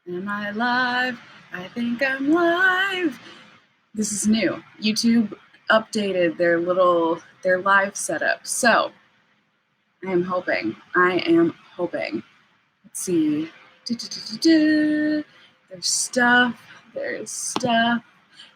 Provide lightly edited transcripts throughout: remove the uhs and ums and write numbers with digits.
Am I live? I think I'm live. This is new. YouTube updated their live setup. So I am hoping. Let's see. There's stuff.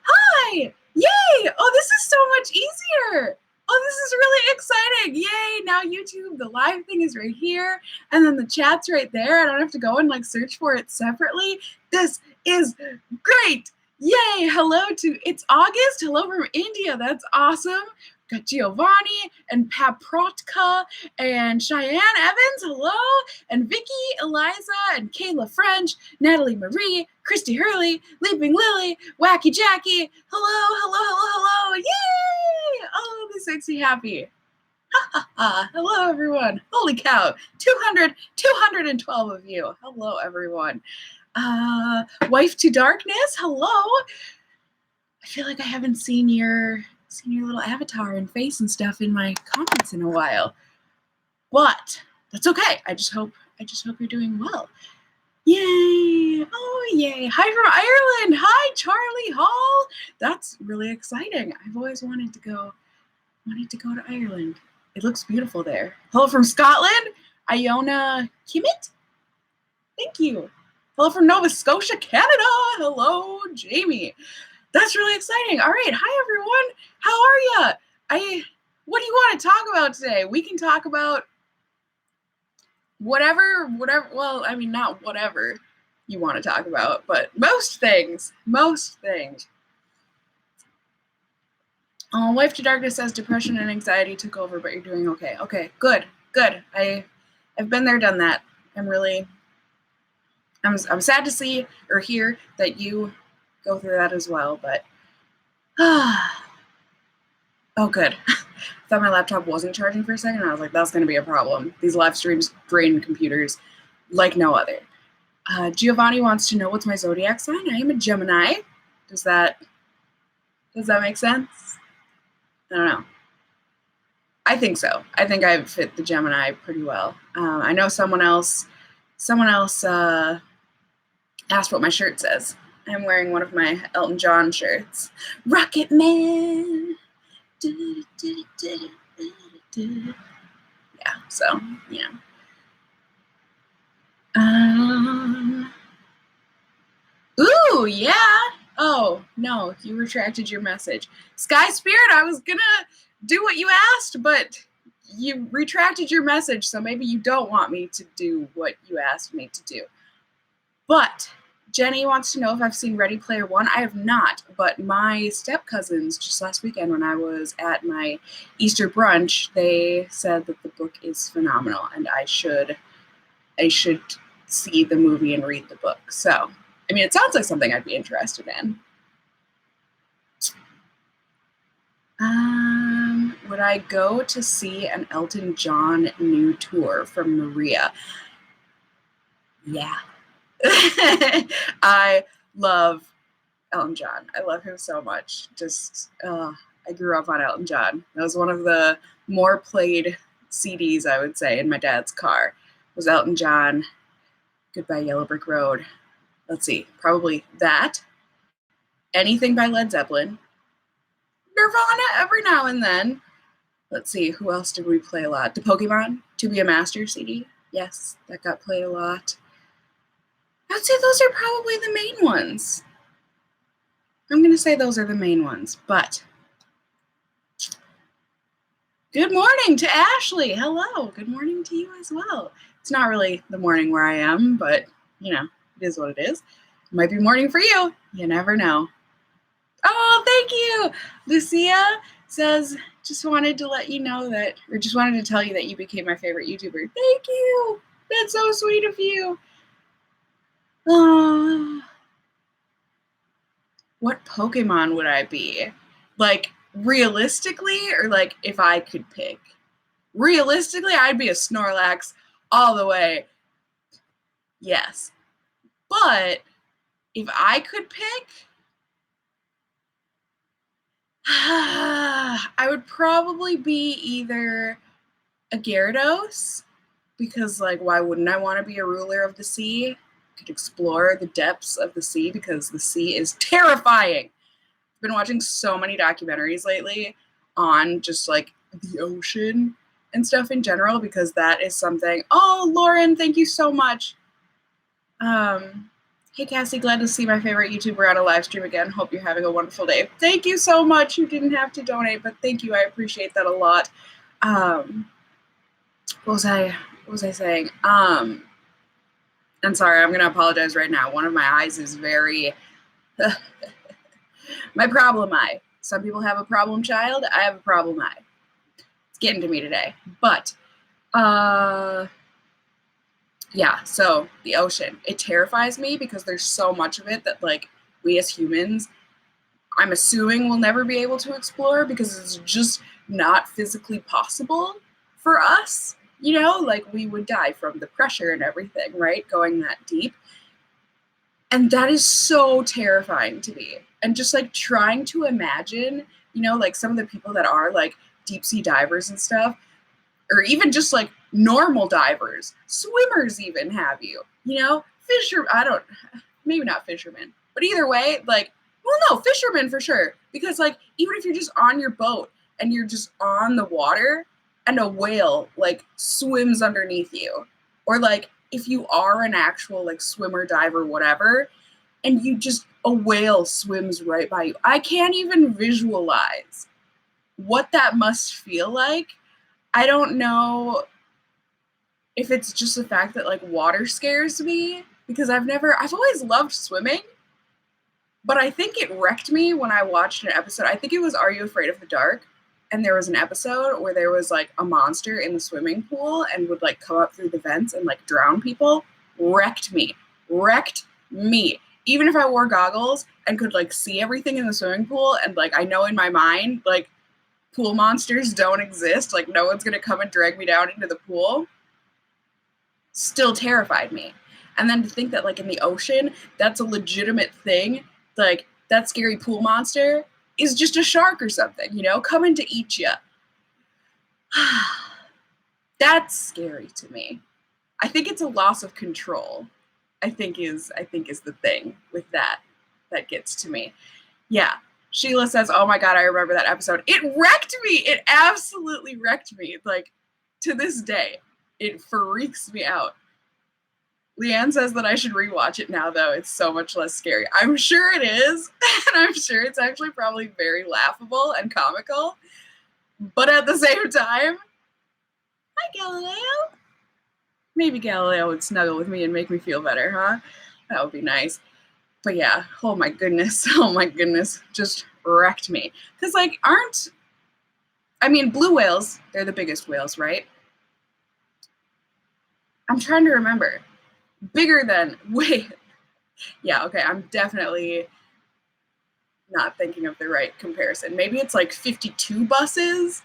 Hi! Yay! Oh, this is so much easier. Oh, this is really exciting. Yay! Now YouTube, the live thing is right here. And then the chat's right there. I don't have to go and search for it separately. This is great. Yay! It's August. Hello from India. That's awesome. Got Giovanni and Paprotka and Cheyenne Evans. Hello. And Vicky, Eliza, and Kayla French, Natalie Marie, Christy Hurley, Leaping Lily, Wacky Jackie. Hello. Yay! Oh, this makes me happy. Hello, everyone. Holy cow. 212 of you. Hello, everyone. Wife to Darkness. Hello. I feel like I haven't seen your little avatar and face and stuff in my comments in a while. But that's okay. I just hope you're doing well. Yay! Oh, yay! Hi from Ireland. Hi, Charlie Hall. That's really exciting. I've always wanted to go to Ireland. It looks beautiful there. Hello from Scotland, Iona Kimmett. Thank you. Hello from Nova Scotia, Canada. Hello, Jamie. That's really exciting. All right. Hi, everyone. How are you? What do you want to talk about today? We can talk about whatever, well, I mean, not whatever you want to talk about, but most things. Wife to Darkness says depression and anxiety took over, but you're doing okay. Okay, good. I've been there, done that. I'm sad to see or hear that you go through that as well, but oh, good. I thought my laptop wasn't charging for a second. I was like, that's going to be a problem. These live streams drain computers like no other. Giovanni wants to know what's my zodiac sign. I am a Gemini. Does that make sense? I don't know. I think so. I think I fit the Gemini pretty well. I know someone else asked what my shirt says. I'm wearing one of my Elton John shirts. Rocket Man. Yeah, so, yeah. Ooh, yeah. Oh, no, you retracted your message. Sky Spirit, I was gonna do what you asked, but you retracted your message, so maybe you don't want me to do what you asked me to do. But Jenny wants to know if I've seen Ready Player One. I have not, but my step-cousins, just last weekend when I was at my Easter brunch, they said that the book is phenomenal, and I should see the movie and read the book. So, I mean, it sounds like something I'd be interested in. Would I go to see an Elton John new tour from Maria? Yeah. I love Elton John. I love him so much. I grew up on Elton John. That was one of the more played CDs, I would say, in my dad's car. Was Elton John, Goodbye Yellow Brick Road. Let's see, probably that. Anything by Led Zeppelin. Nirvana every now and then. Let's see, who else did we play a lot? The Pokemon, To Be a Master CD. Yes, that got played a lot. I'd say those are probably the main ones. I'm going to say those are the main ones, but good morning to Ashley. Hello. Good morning to you as well. It's not really the morning where I am, but, it is what it is. It might be morning for you. You never know. Oh, thank you. Lucia says, just wanted to tell you that you became my favorite YouTuber. Thank you. That's so sweet of you. What Pokemon would I be? Realistically, or if I could pick? Realistically, I'd be a Snorlax all the way. Yes. But if I could pick, I would probably be either a Gyarados, because why wouldn't I want to be a ruler of the sea? could explore the depths of the sea because the sea is terrifying. I've been watching so many documentaries lately on just like the ocean and stuff in general because that is something. Oh, Lauren, thank you so much. Hey, Cassie, glad to see my favorite YouTuber on a live stream again. Hope you're having a wonderful day. Thank you so much. You didn't have to donate, but thank you. I appreciate that a lot. What was I saying? I'm sorry, I'm going to apologize right now. One of my eyes is very... my problem eye. Some people have a problem child. I have a problem eye. It's getting to me today. But, yeah, so the ocean. It terrifies me because there's so much of it that, like, we as humans, I'm assuming we'll never be able to explore because it's just not physically possible for us. You know, like, we would die from the pressure and everything, right? Going that deep. And that is so terrifying to me. And just, like, trying to imagine, you know, like, some of the people that are, like, deep-sea divers and stuff, or even just, like, normal divers, swimmers even have you know? Maybe not fishermen. But either way, like, well, no, fishermen for sure. Because, like, even if you're just on your boat and you're just on the water and a whale, like, swims underneath you, or, like, if you are an actual, like, swimmer, diver, whatever, and a whale swims right by you. I can't even visualize what that must feel like. I don't know if it's just the fact that, like, water scares me, because I've always loved swimming, but I think it wrecked me when I watched an episode. I think it was Are You Afraid of the Dark? And there was an episode where there was, like, a monster in the swimming pool and would, like, come up through the vents and, like, drown people. Wrecked me. Even if I wore goggles and could, like, see everything in the swimming pool and, like, I know in my mind, like, pool monsters don't exist. Like, no one's going to come and drag me down into the pool. Still terrified me. And then to think that, like, in the ocean, that's a legitimate thing. Like, that scary pool monster is just a shark or something, you know, coming to eat you. That's scary to me. I think it's a loss of control. I think is the thing with that gets to me. Yeah. Sheila says, oh my God, I remember that episode. It wrecked me. It absolutely wrecked me. Like, to this day, it freaks me out. Leanne says that I should rewatch it now, though. It's so much less scary. I'm sure it is. And I'm sure it's actually probably very laughable and comical. But at the same time, hi, Galileo. Maybe Galileo would snuggle with me and make me feel better, huh? That would be nice. But yeah, oh my goodness, just wrecked me. Because, like, blue whales, they're the biggest whales, right? I'm trying to remember. Yeah, okay, I'm definitely not thinking of the right comparison. Maybe it's like 52 buses.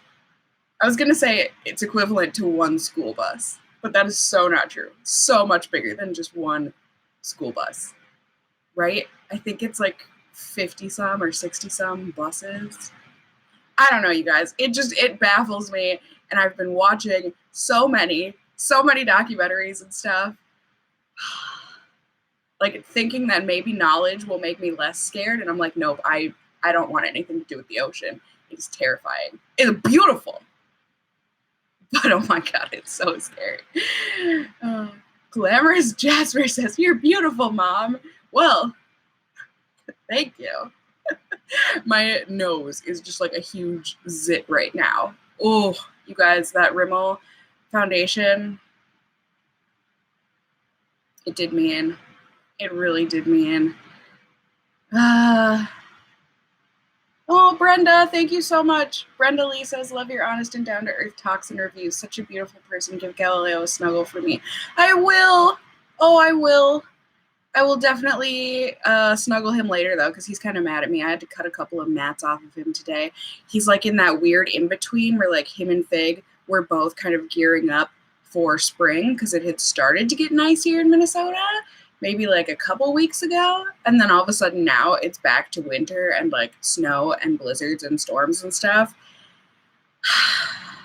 I was going to say it's equivalent to one school bus, but that is so not true. So much bigger than just one school bus, right? I think it's like 50-some or 60-some buses. I don't know, you guys. It baffles me, and I've been watching so many documentaries and stuff. Like, thinking that maybe knowledge will make me less scared, and I'm like, nope, I don't want anything to do with the ocean. It's terrifying. It's beautiful. But oh my God, it's so scary. Glamorous Jasper says, you're beautiful, Mom. Well, thank you. My nose is just like a huge zit right now. Oh, you guys, that Rimmel foundation, it did me in. It really did me in. Oh, Brenda, thank you so much. Brenda Lee says, love your honest and down-to-earth talks and reviews. Such a beautiful person. Give Galileo a snuggle for me. I will. Oh, I will. I will definitely snuggle him later, though, because he's kind of mad at me. I had to cut a couple of mats off of him today. He's, like, in that weird in-between where, like, him and Fig were both kind of gearing up for spring because it had started to get nice here in Minnesota. Maybe like a couple weeks ago, and then all of a sudden now it's back to winter and like snow and blizzards and storms and stuff.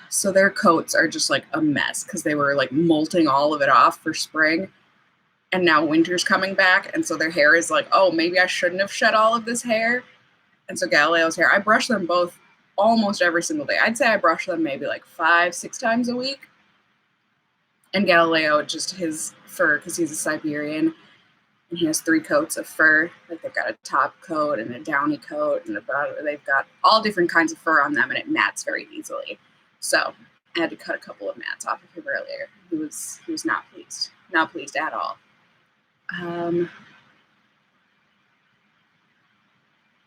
So their coats are just like a mess because they were like molting all of it off for spring. and now winter's coming back, and so their hair is like, oh, maybe I shouldn't have shed all of this hair. And so Galileo's hair, I brush them both almost every single day. I'd say I brush them maybe like 5-6 times a week. And Galileo, just his fur, because he's a Siberian, and he has 3 coats of fur. Like they've got a top coat and a downy coat, and they've got all different kinds of fur on them, and it mats very easily. So I had to cut a couple of mats off of him earlier. He was not pleased at all.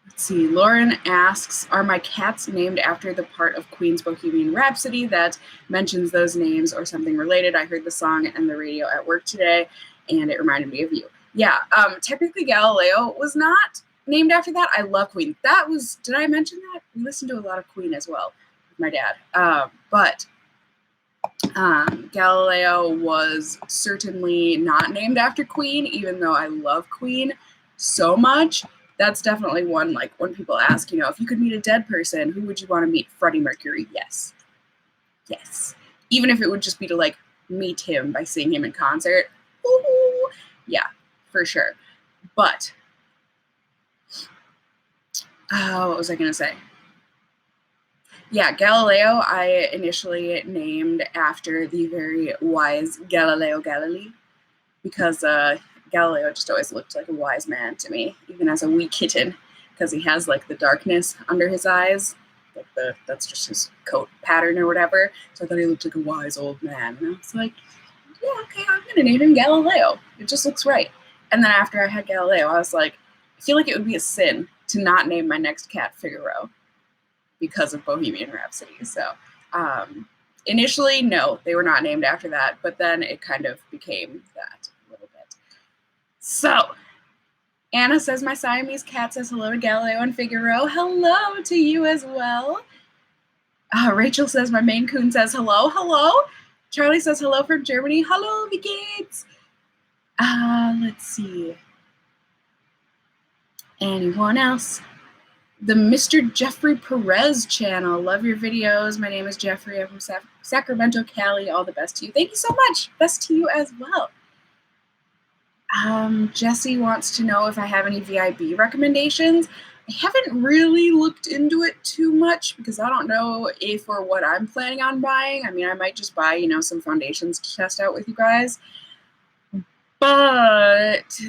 Let's see. Lauren asks, are my cats named after the part of Queen's Bohemian Rhapsody that mentions those names or something related? I heard the song and the radio at work today, and it reminded me of you. Yeah, technically Galileo was not named after that. I love Queen. Did I mention that? We listened to a lot of Queen as well with my dad. But Galileo was certainly not named after Queen, even though I love Queen so much. That's definitely one, like, when people ask, if you could meet a dead person, who would you want to meet? Freddie Mercury. Yes. Yes. Even if it would just be to, like, meet him by seeing him in concert. Ooh, yeah, for sure. But, what was I going to say? Yeah, Galileo, I initially named after the very wise Galileo Galilei, because Galileo just always looked like a wise man to me, even as a wee kitten, because he has like the darkness under his eyes, like that's just his coat pattern or whatever. So I thought he looked like a wise old man, and I was like, yeah, okay, I'm gonna name him Galileo. It just looks right. And then after I had Galileo, I was like, I feel like it would be a sin to not name my next cat Figaro because of Bohemian Rhapsody. So initially, no, they were not named after that, but then it kind of became that a little bit. So Anna says, my Siamese cat says hello to Galileo and Figaro. Hello to you as well. Rachel says, my Maine Coon says hello. Hello. Charlie says hello from Germany. Hello, the gates. Let's see. Anyone else? The Mr. Jeffrey Perez channel. Love your videos. My name is Jeffrey. I'm from Sacramento, Cali. All the best to you. Thank you so much. Best to you as well. Jesse wants to know if I have any VIB recommendations. I haven't really looked into it too much because I don't know if or what I'm planning on buying. I mean, I might just buy, some foundations to test out with you guys. But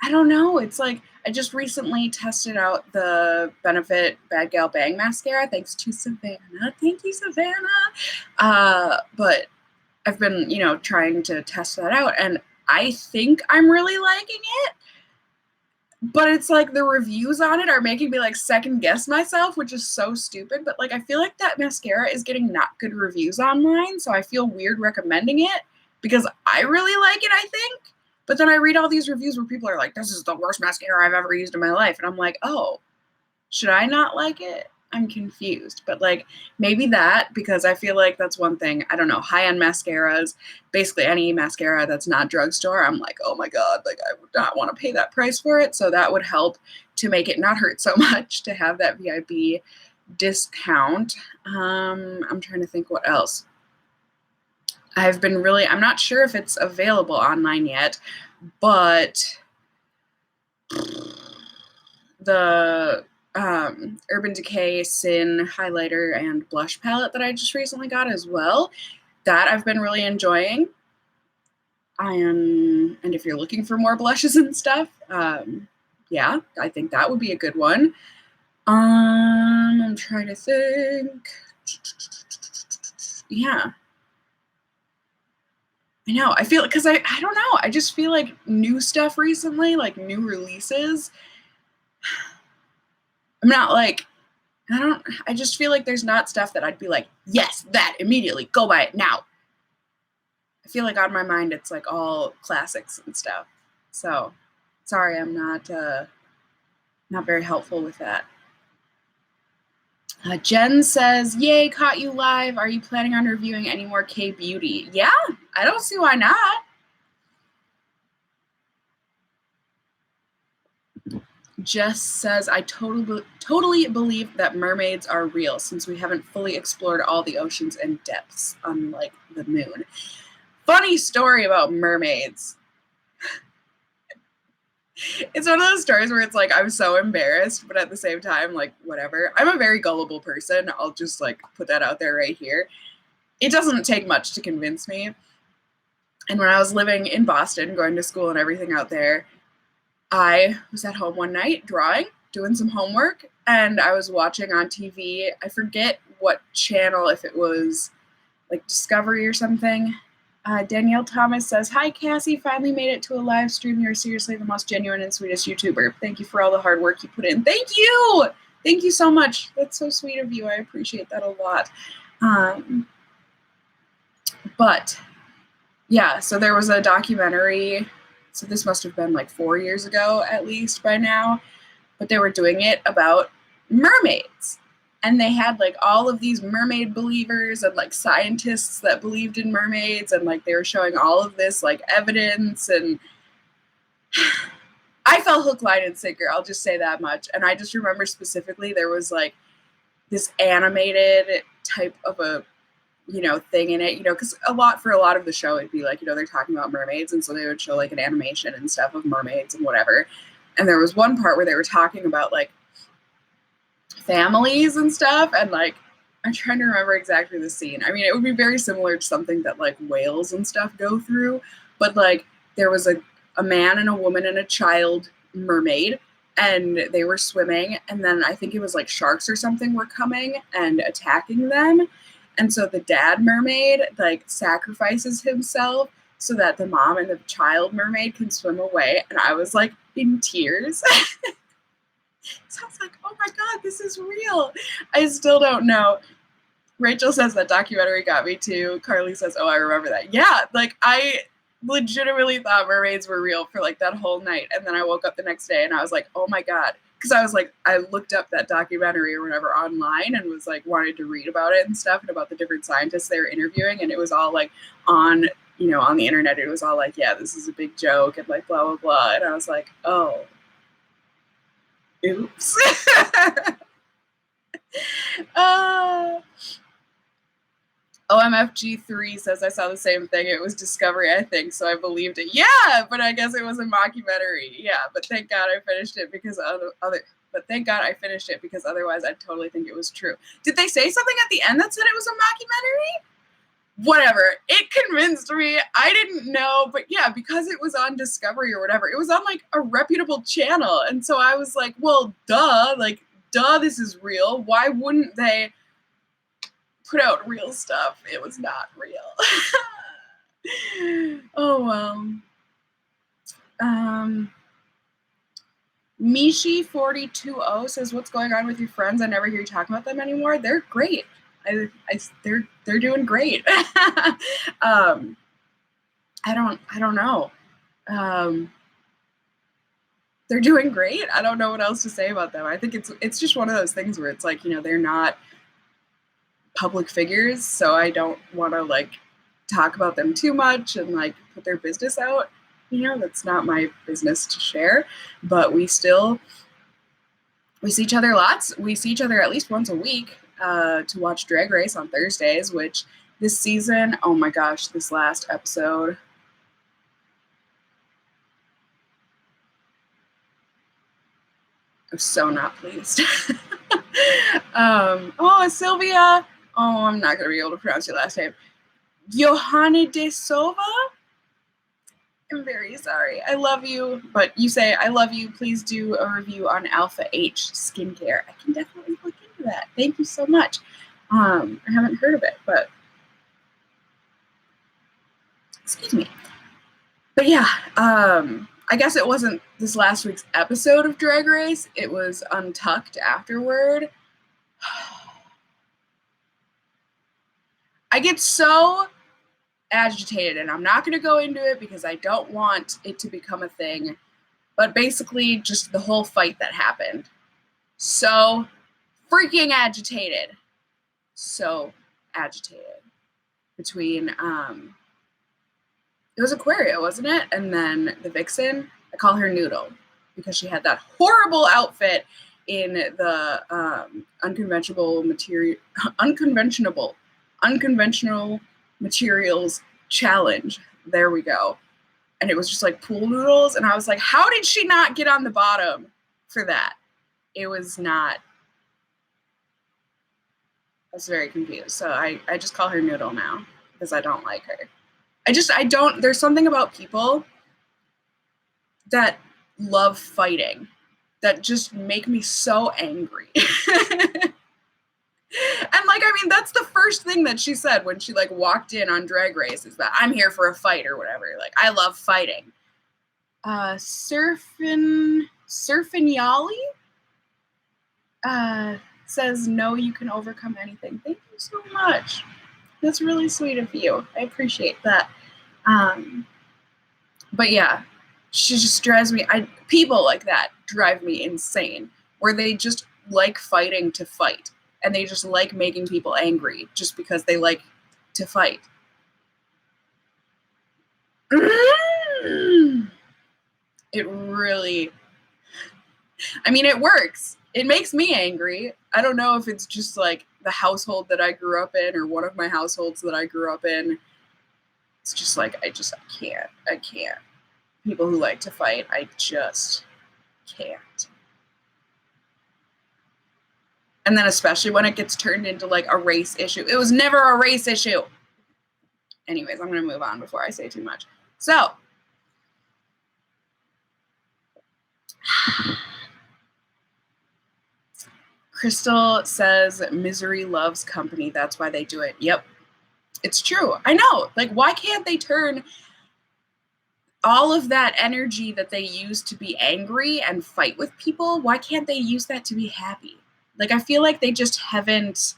I don't know. It's like I just recently tested out the Benefit Bad Gal Bang mascara, thanks to Savannah. Thank you, Savannah. But I've been, trying to test that out, and I think I'm really liking it. But it's like the reviews on it are making me like second guess myself, which is so stupid. But like I feel like that mascara is getting not good reviews online, so I feel weird recommending it because I really like it, I think. But then I read all these reviews where people are like, this is the worst mascara I've ever used in my life. And I'm like, oh, should I not like it? I'm confused. But like maybe that, because I feel like that's one thing. I don't know, high-end mascaras, basically any mascara that's not drugstore, I'm like, oh my God, like I would not want to pay that price for it. So that would help to make it not hurt so much to have that VIB discount. I'm trying to think what else. I'm not sure if it's available online yet, but the Urban Decay Sin highlighter and blush palette that I just recently got as well, that I've been really enjoying. And if you're looking for more blushes and stuff, yeah, I think that would be a good one. I'm trying to think. Yeah. I know. I feel, because I don't know. I just feel like new stuff recently, like new releases. I'm not like, I just feel like there's not stuff that I'd be like, yes, that immediately, go buy it now. I feel like on my mind, it's like all classics and stuff. So sorry, I'm not very helpful with that. Jen says, yay, caught you live. Are you planning on reviewing any more K-Beauty? Yeah, I don't see why not. Jess says, I totally believe that mermaids are real since we haven't fully explored all the oceans and depths, unlike the moon. Funny story about mermaids. It's one of those stories where it's like, I'm so embarrassed, but at the same time, like, whatever. I'm a very gullible person. I'll just, like, put that out there right here. It doesn't take much to convince me. And when I was living in Boston, going to school and everything out there, I was at home one night drawing, doing some homework, and I was watching on TV. I forget what channel, if it was like Discovery or something. Danielle Thomas says, "Hi, Cassie. Finally made it to a live stream. You're seriously the most genuine and sweetest YouTuber. Thank you for all the hard work you put in." Thank you! Thank you so much. That's so sweet of you. I appreciate that a lot. But, yeah, so there was a documentary. So this must have been like 4 years ago, at least by now. But they were doing it about mermaids. And they had like all of these mermaid believers and like scientists that believed in mermaids, and like they were showing all of this like evidence, and I fell hook, line, and sinker. I'll just say that much. And I just remember specifically there was like this animated type of a, you know, thing in it, you know, because for a lot of the show it'd be like, you know, they're talking about mermaids, and so they would show like an animation and stuff of mermaids and whatever. And there was one part where they were talking about like families and stuff, and like I'm trying to remember exactly the scene. I mean, it would be very similar to something that like whales and stuff go through, but like there was a man and a woman and a child mermaid, and they were swimming, and then I think it was like sharks or something were coming and attacking them, and so the dad mermaid like sacrifices himself so that the mom and the child mermaid can swim away. And I was like in tears. So I was like, oh my God, this is real. I still don't know. Rachel says that documentary got me too. Carly says, oh, I remember that. Yeah, like I legitimately thought mermaids were real for like that whole night. And then I woke up the next day and I was like, oh my God. Because I was like, I looked up that documentary or whatever online and was like wanted to read about it and stuff and about the different scientists they were interviewing. And it was all like on, you know, on the internet. It was all like, yeah, this is a big joke and like blah, blah, blah. And I was like, oh. Oops. OMFG3 says, I saw the same thing. It was Discovery, I think, so I believed it. Yeah, but I guess it was a mockumentary. Yeah, but thank God I finished it because otherwise I'd totally think it was true. Did they say something at the end that said it was a mockumentary? Whatever. It convinced me. I didn't know, but yeah, because it was on Discovery or whatever, it was on like a reputable channel. And so I was like, well, duh, this is real. Why wouldn't they put out real stuff? It was not real. Oh, well. Mishi420 says, what's going on with your friends? I never hear you talk about them anymore. They're great. They're doing great. I don't know. They're doing great. I don't know what else to say about them. I think it's just one of those things where it's like, you know, they're not public figures, so I don't want to like talk about them too much and like put their business out. You know, that's not my business to share. But we see each other lots. We see each other at least once a week. To watch Drag Race on Thursdays, which this season, oh my gosh, this last episode. I'm so not pleased. Oh, Sylvia. Oh, I'm not going to be able to pronounce your last name. Johanna de Sova? I'm very sorry. I love you, but you say, I love you. Please do a review on Alpha H skincare. I can definitely look into that. Thank you so much. I haven't heard of it, but excuse me. But yeah, I guess it wasn't this last week's episode of Drag Race. It was Untucked afterward. I get so agitated, and I'm not going to go into it because I don't want it to become a thing, but basically just the whole fight that happened. So freaking agitated. So agitated. Between, it was Aquaria, wasn't it? And then the Vixen, I call her Noodle because she had that horrible outfit in the unconventional materials challenge. There we go. And it was just like pool noodles. And I was like, how did she not get on the bottom for that? It was not. I was very confused. So I just call her Noodle now because I don't like her. There's something about people that love fighting that just make me so angry. And like, I mean, that's the first thing that she said when she like walked in on Drag Race is that I'm here for a fight or whatever. Like, I love fighting. Surfin Yali says, no, you can overcome anything. Thank you so much. That's really sweet of you. I appreciate that. But yeah, she just drives me, people like that drive me insane, where they just like fighting to fight. And they just like making people angry just because they like to fight. It really, I mean, it works. It makes me angry. I don't know if it's just like the household that I grew up in or one of my households that I grew up in. It's just like, I can't. People who like to fight, I just can't. And then especially when it gets turned into like a race issue. It was never a race issue. Anyways, I'm going to move on before I say too much. So, Crystal says, misery loves company. That's why they do it. Yep. It's true. I know. Like, why can't they turn all of that energy that they use to be angry and fight with people? Why can't they use that to be happy? Like, I feel like they just haven't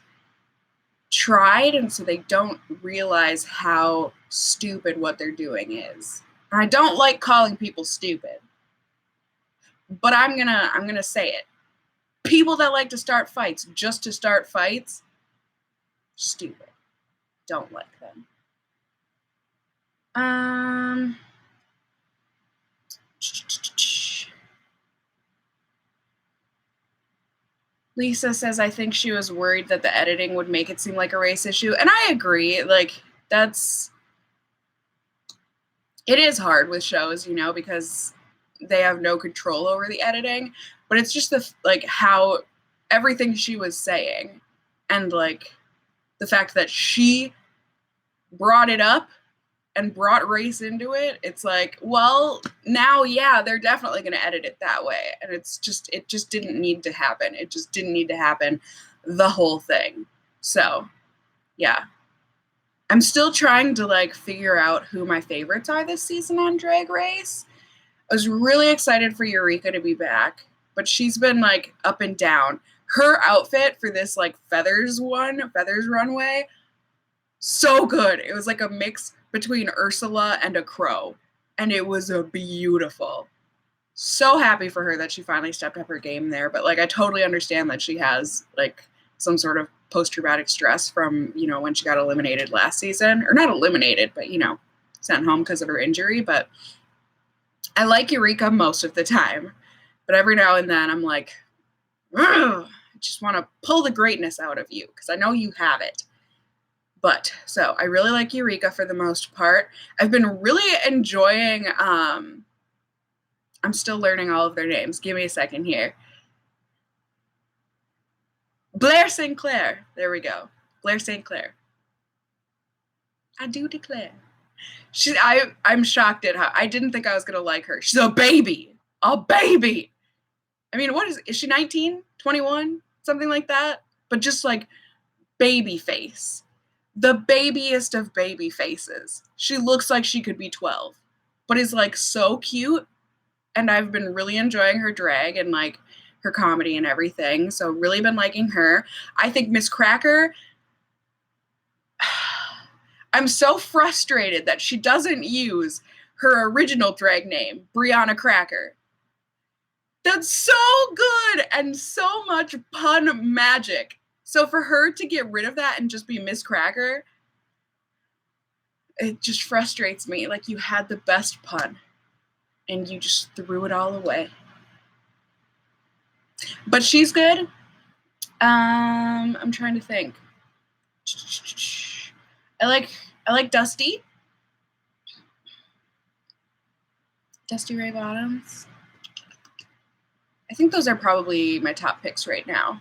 tried, and so they don't realize how stupid what they're doing is. And I don't like calling people stupid, but I'm gonna say it. People that like to start fights just to start fights, stupid. Don't like them. Lisa says, I think she was worried that the editing would make it seem like a race issue. And I agree. Like, it is hard with shows, you know, because they have no control over the editing. But it's just how everything she was saying and like the fact that she brought it up and brought race into it. It's like, well, now, yeah, they're definitely going to edit it that way. And it just didn't need to happen. It just didn't need to happen, the whole thing. So, yeah. I'm still trying to like figure out who my favorites are this season on Drag Race. I was really excited for Eureka to be back, but she's been like up and down. Her outfit for this like Feathers runway, so good. It was like a mix between Ursula and a crow, and it was beautiful. So happy for her that she finally stepped up her game there, but like I totally understand that she has like some sort of post-traumatic stress from, you know, when she got eliminated last season, or not eliminated, but, you know, sent home because of her injury. But I like Eureka most of the time, but every now and then I'm like, I just want to pull the greatness out of you because I know you have it. But so I really like Eureka for the most part. I've been really enjoying, I'm still learning all of their names. Give me a second here. Blair St. Clair. There we go. Blair St. Clair. I do declare. I'm shocked at how I didn't think I was going to like her. She's a baby. A baby. I mean, is she 19, 21, something like that? But just like baby face. The babiest of baby faces. She looks like she could be 12, but is like so cute. And I've been really enjoying her drag and like her comedy and everything. So really been liking her. I think Miss Cracker, I'm so frustrated that she doesn't use her original drag name, Brianna Cracker. That's so good and so much pun magic. So for her to get rid of that and just be Miss Cracker, it just frustrates me. Like, you had the best pun and you just threw it all away. But she's good. I'm trying to think. I like Dusty. Dusty Ray Bottoms. I think those are probably my top picks right now.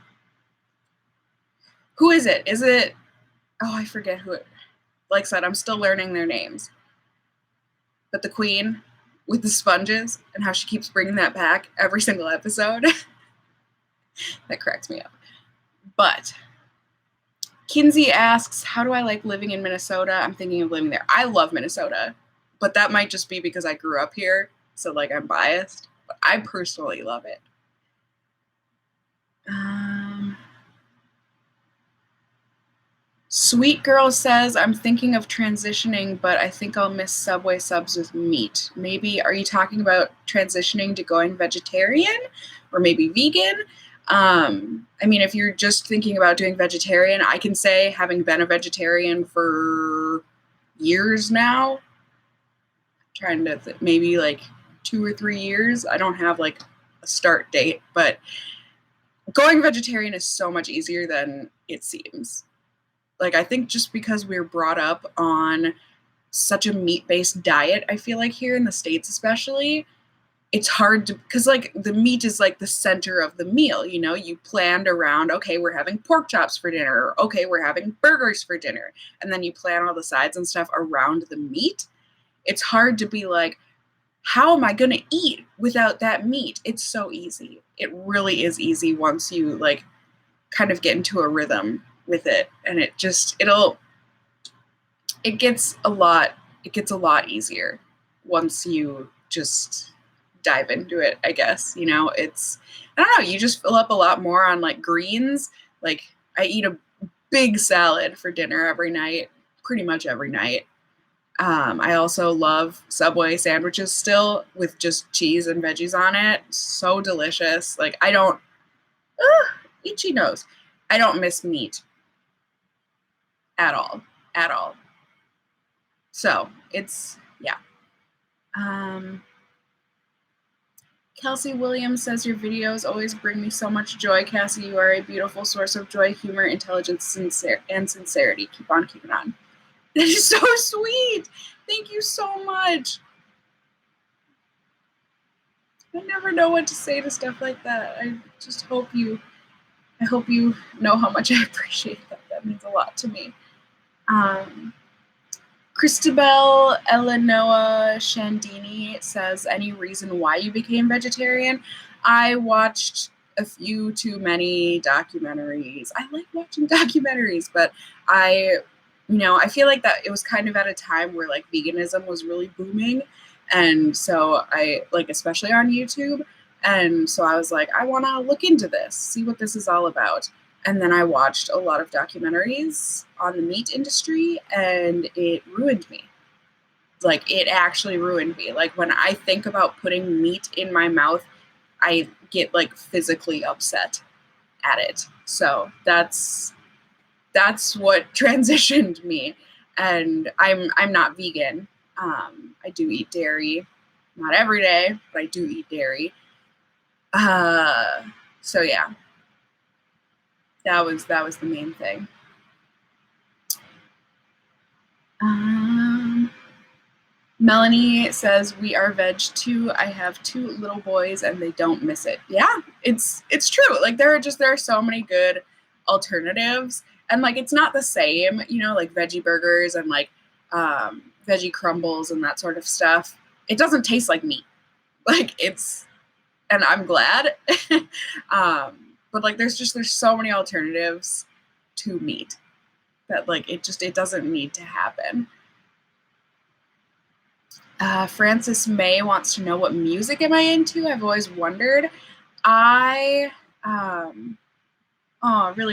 Who is it? Is it, oh, I forget who it, like I said, I'm still learning their names. But the queen with the sponges and how she keeps bringing that back every single episode. That cracks me up. But Kinsey asks, how do I like living in Minnesota? I'm thinking of living there. I love Minnesota, but that might just be because I grew up here. So like I'm biased, but I personally love it. Sweet Girl says, I'm thinking of transitioning, but I think I'll miss Subway subs with meat. Maybe, are you talking about transitioning to going vegetarian or maybe vegan? I mean, if you're just thinking about doing vegetarian, I can say, having been a vegetarian for years now, trying to maybe like 2 or 3 years. I don't have like a start date, but going vegetarian is so much easier than it seems. Like, I think just because we're brought up on such a meat-based diet, I feel like here in the States especially, it's hard to, because like the meat is like the center of the meal, you know, you planned around, okay, we're having pork chops for dinner, or okay, we're having burgers for dinner, and then you plan all the sides and stuff around the meat. It's hard to be like, how am I going to eat without that meat? It's so easy. It really is easy once you like kind of get into a rhythm with it, and it gets a lot easier once you just dive into it, I guess. You know, it's, I don't know, you just fill up a lot more on like greens. Like I eat a big salad for dinner every night, pretty much every night. I also love Subway sandwiches still with just cheese and veggies on it. So delicious. Like I don't, itchy nose. I don't miss meat at all. So it's, yeah. Kelsey Williams says, your videos always bring me so much joy. Cassie, you are a beautiful source of joy, humor, intelligence, and sincerity. Keep on keeping on. That is so sweet. Thank you so much. I never know what to say to stuff like that. I hope you know how much I appreciate that. That means a lot to me. Christabel Eleanor Shandini says, any reason why you became vegetarian? I watched a few too many documentaries. I like watching documentaries, but I feel like that it was kind of at a time where like veganism was really booming. And so I like, especially on YouTube. And so I was like, I want to look into this, see what this is all about. And then I watched a lot of documentaries on the meat industry, and it ruined me. Like, it actually ruined me. Like, when I think about putting meat in my mouth, I get, like, physically upset at it. So that's what transitioned me. And I'm not vegan. I do eat dairy. Not every day, but I do eat dairy. So, yeah. That was the main thing. Melanie says, we are veg too. I have 2 little boys and they don't miss it. Yeah, it's true. Like there are so many good alternatives, and like it's not the same, you know, like veggie burgers and like veggie crumbles and that sort of stuff. It doesn't taste like meat. Like and I'm glad. But like there's so many alternatives to meat that like it doesn't need to happen. Frances May wants to know, what music am I into? I've always wondered. Really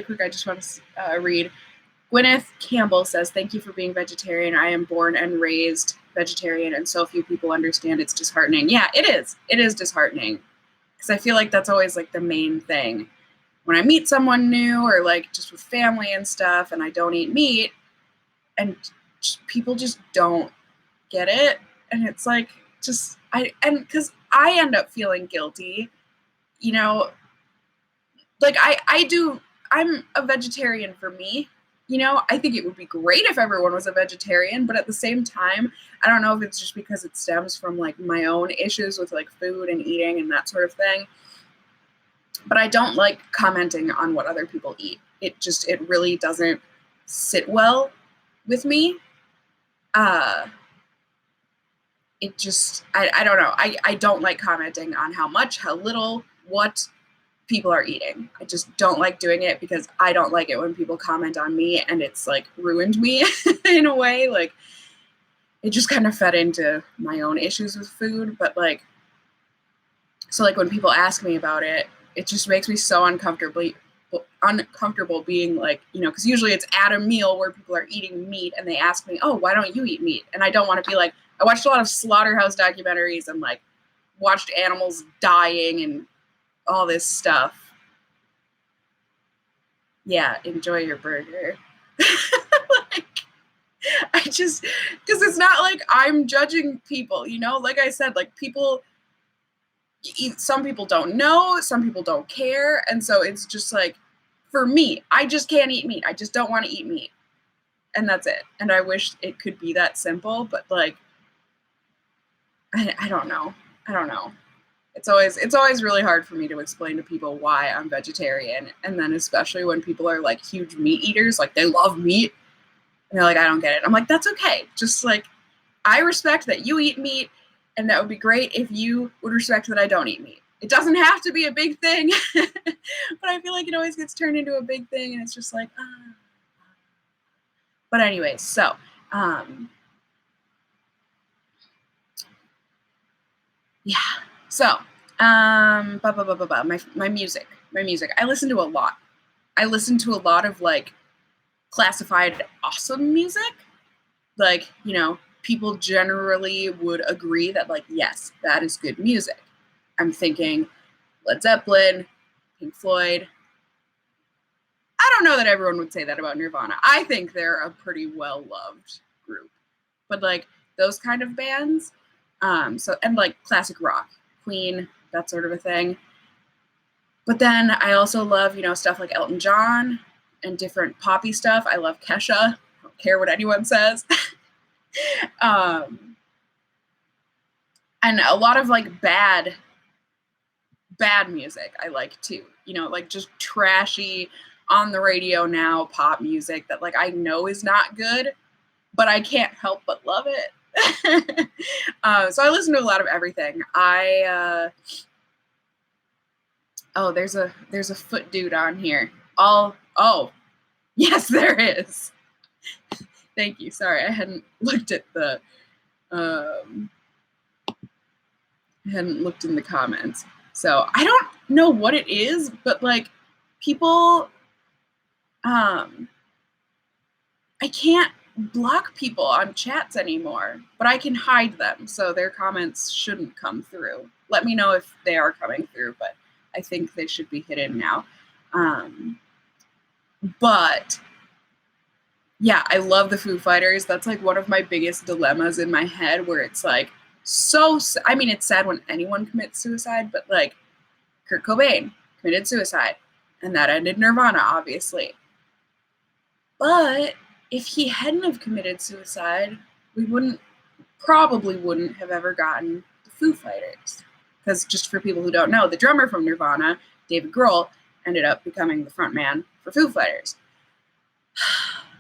quick, I just want to read. Gwyneth Campbell says, thank you for being vegetarian. I am born and raised vegetarian, and so few people understand. It's disheartening. Yeah, it is. It is disheartening. Because I feel like that's always like the main thing. When I meet someone new or like just with family and stuff and I don't eat meat, and people just don't get it. And it's like, because I end up feeling guilty, you know, like I'm a vegetarian for me, you know, I think it would be great if everyone was a vegetarian, but at the same time, I don't know if it's just because it stems from like my own issues with like food and eating and that sort of thing. But I don't like commenting on what other people eat. It really doesn't sit well with me. It just, I don't know. I don't like commenting on how much, how little, what people are eating. I just don't like doing it because I don't like it when people comment on me, and it's like ruined me in a way. Like, it just kind of fed into my own issues with food. But like, so like when people ask me about it, it just makes me so uncomfortable being like, you know, because usually it's at a meal where people are eating meat and they ask me, oh, why don't you eat meat? And I don't want to be like, I watched a lot of slaughterhouse documentaries and like watched animals dying and all this stuff. Yeah, enjoy your burger. Like, I just, because it's not like I'm judging people, you know, like I said, like people, some people don't know, some people don't care. And so it's just like, for me, I just can't eat meat. I just don't want to eat meat. And that's it. And I wish it could be that simple, but like, I don't know. I don't know. It's always really hard for me to explain to people why I'm vegetarian. And then especially when people are like huge meat eaters, like they love meat. And they're like, I don't get it. I'm like, that's okay. Just like, I respect that you eat meat, and that would be great if you would respect that I don't eat meat. It doesn't have to be a big thing, but I feel like it always gets turned into a big thing, and it's just like, But anyways, so, yeah. So, my music. I listen to a lot. I listen to a lot of like classified awesome music. Like, you know, people generally would agree that like, yes, that is good music. I'm thinking Led Zeppelin, Pink Floyd. I don't know that everyone would say that about Nirvana. I think they're a pretty well-loved group. But like those kind of bands, so, and like classic rock, Queen, that sort of a thing. But then I also love, you know, stuff like Elton John and different poppy stuff. I love Kesha. I don't care what anyone says. And a lot of like bad music I like too. You know, like just trashy on the radio now pop music that like I know is not good, but I can't help but love it. So I listen to a lot of everything. There's a foot dude on here. Oh, yes, there is. Thank you. Sorry, I hadn't looked at the hadn't looked in the comments. So I don't know what it is, but like people, I can't block people on chats anymore, but I can hide them, so their comments shouldn't come through. Let me know if they are coming through, but I think they should be hidden now. But yeah, I love the Foo Fighters. That's like one of my biggest dilemmas in my head, where it's like I mean, it's sad when anyone commits suicide, but like Kurt Cobain committed suicide, and that ended Nirvana, obviously. But if he hadn't have committed suicide, we probably wouldn't have ever gotten the Foo Fighters. Because just for people who don't know, the drummer from Nirvana, David Grohl, ended up becoming the frontman for Foo Fighters.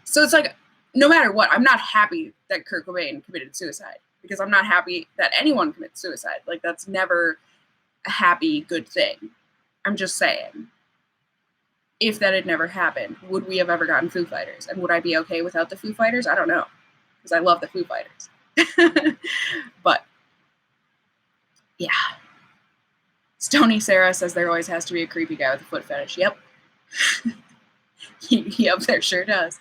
So it's like, no matter what, I'm not happy that Kurt Cobain committed suicide, because I'm not happy that anyone commits suicide. Like, that's never a happy, good thing. I'm just saying, if that had never happened, would we have ever gotten Foo Fighters? And would I be okay without the Foo Fighters? I don't know, because I love the Foo Fighters. But yeah. Stony Sarah says there always has to be a creepy guy with a foot fetish. Yep. Yep, there sure does.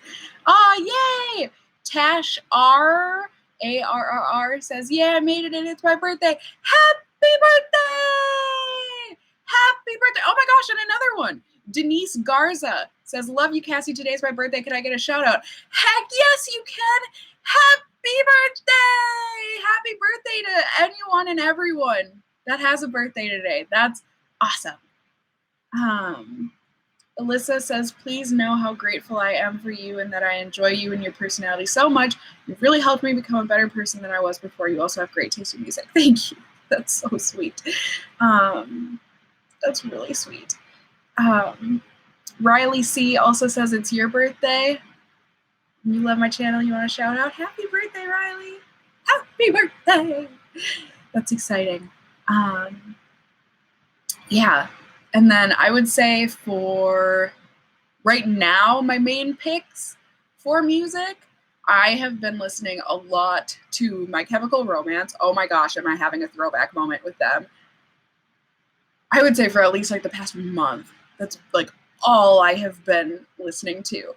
Oh, yay! Tash R, A-R-R-R says, yeah, I made it and it's my birthday. Happy birthday! Happy birthday! Oh my gosh, and another one. Denise Garza says, love you, Cassie. Today's my birthday. Can I get a shout out? Heck yes, you can. Happy birthday! Happy birthday to anyone and everyone that has a birthday today. That's awesome. Alyssa says, please know how grateful I am for you and that I enjoy you and your personality so much. You've really helped me become a better person than I was before. You also have great taste in music. Thank you. That's so sweet. That's really sweet. Riley C also says it's your birthday. You love my channel. You want to shout out? Happy birthday, Riley. Happy birthday. That's exciting. Yeah. And then I would say for right now, my main picks for music, I have been listening a lot to My Chemical Romance. Oh my gosh, am I having a throwback moment with them? I would say for at least like the past month, that's like all I have been listening to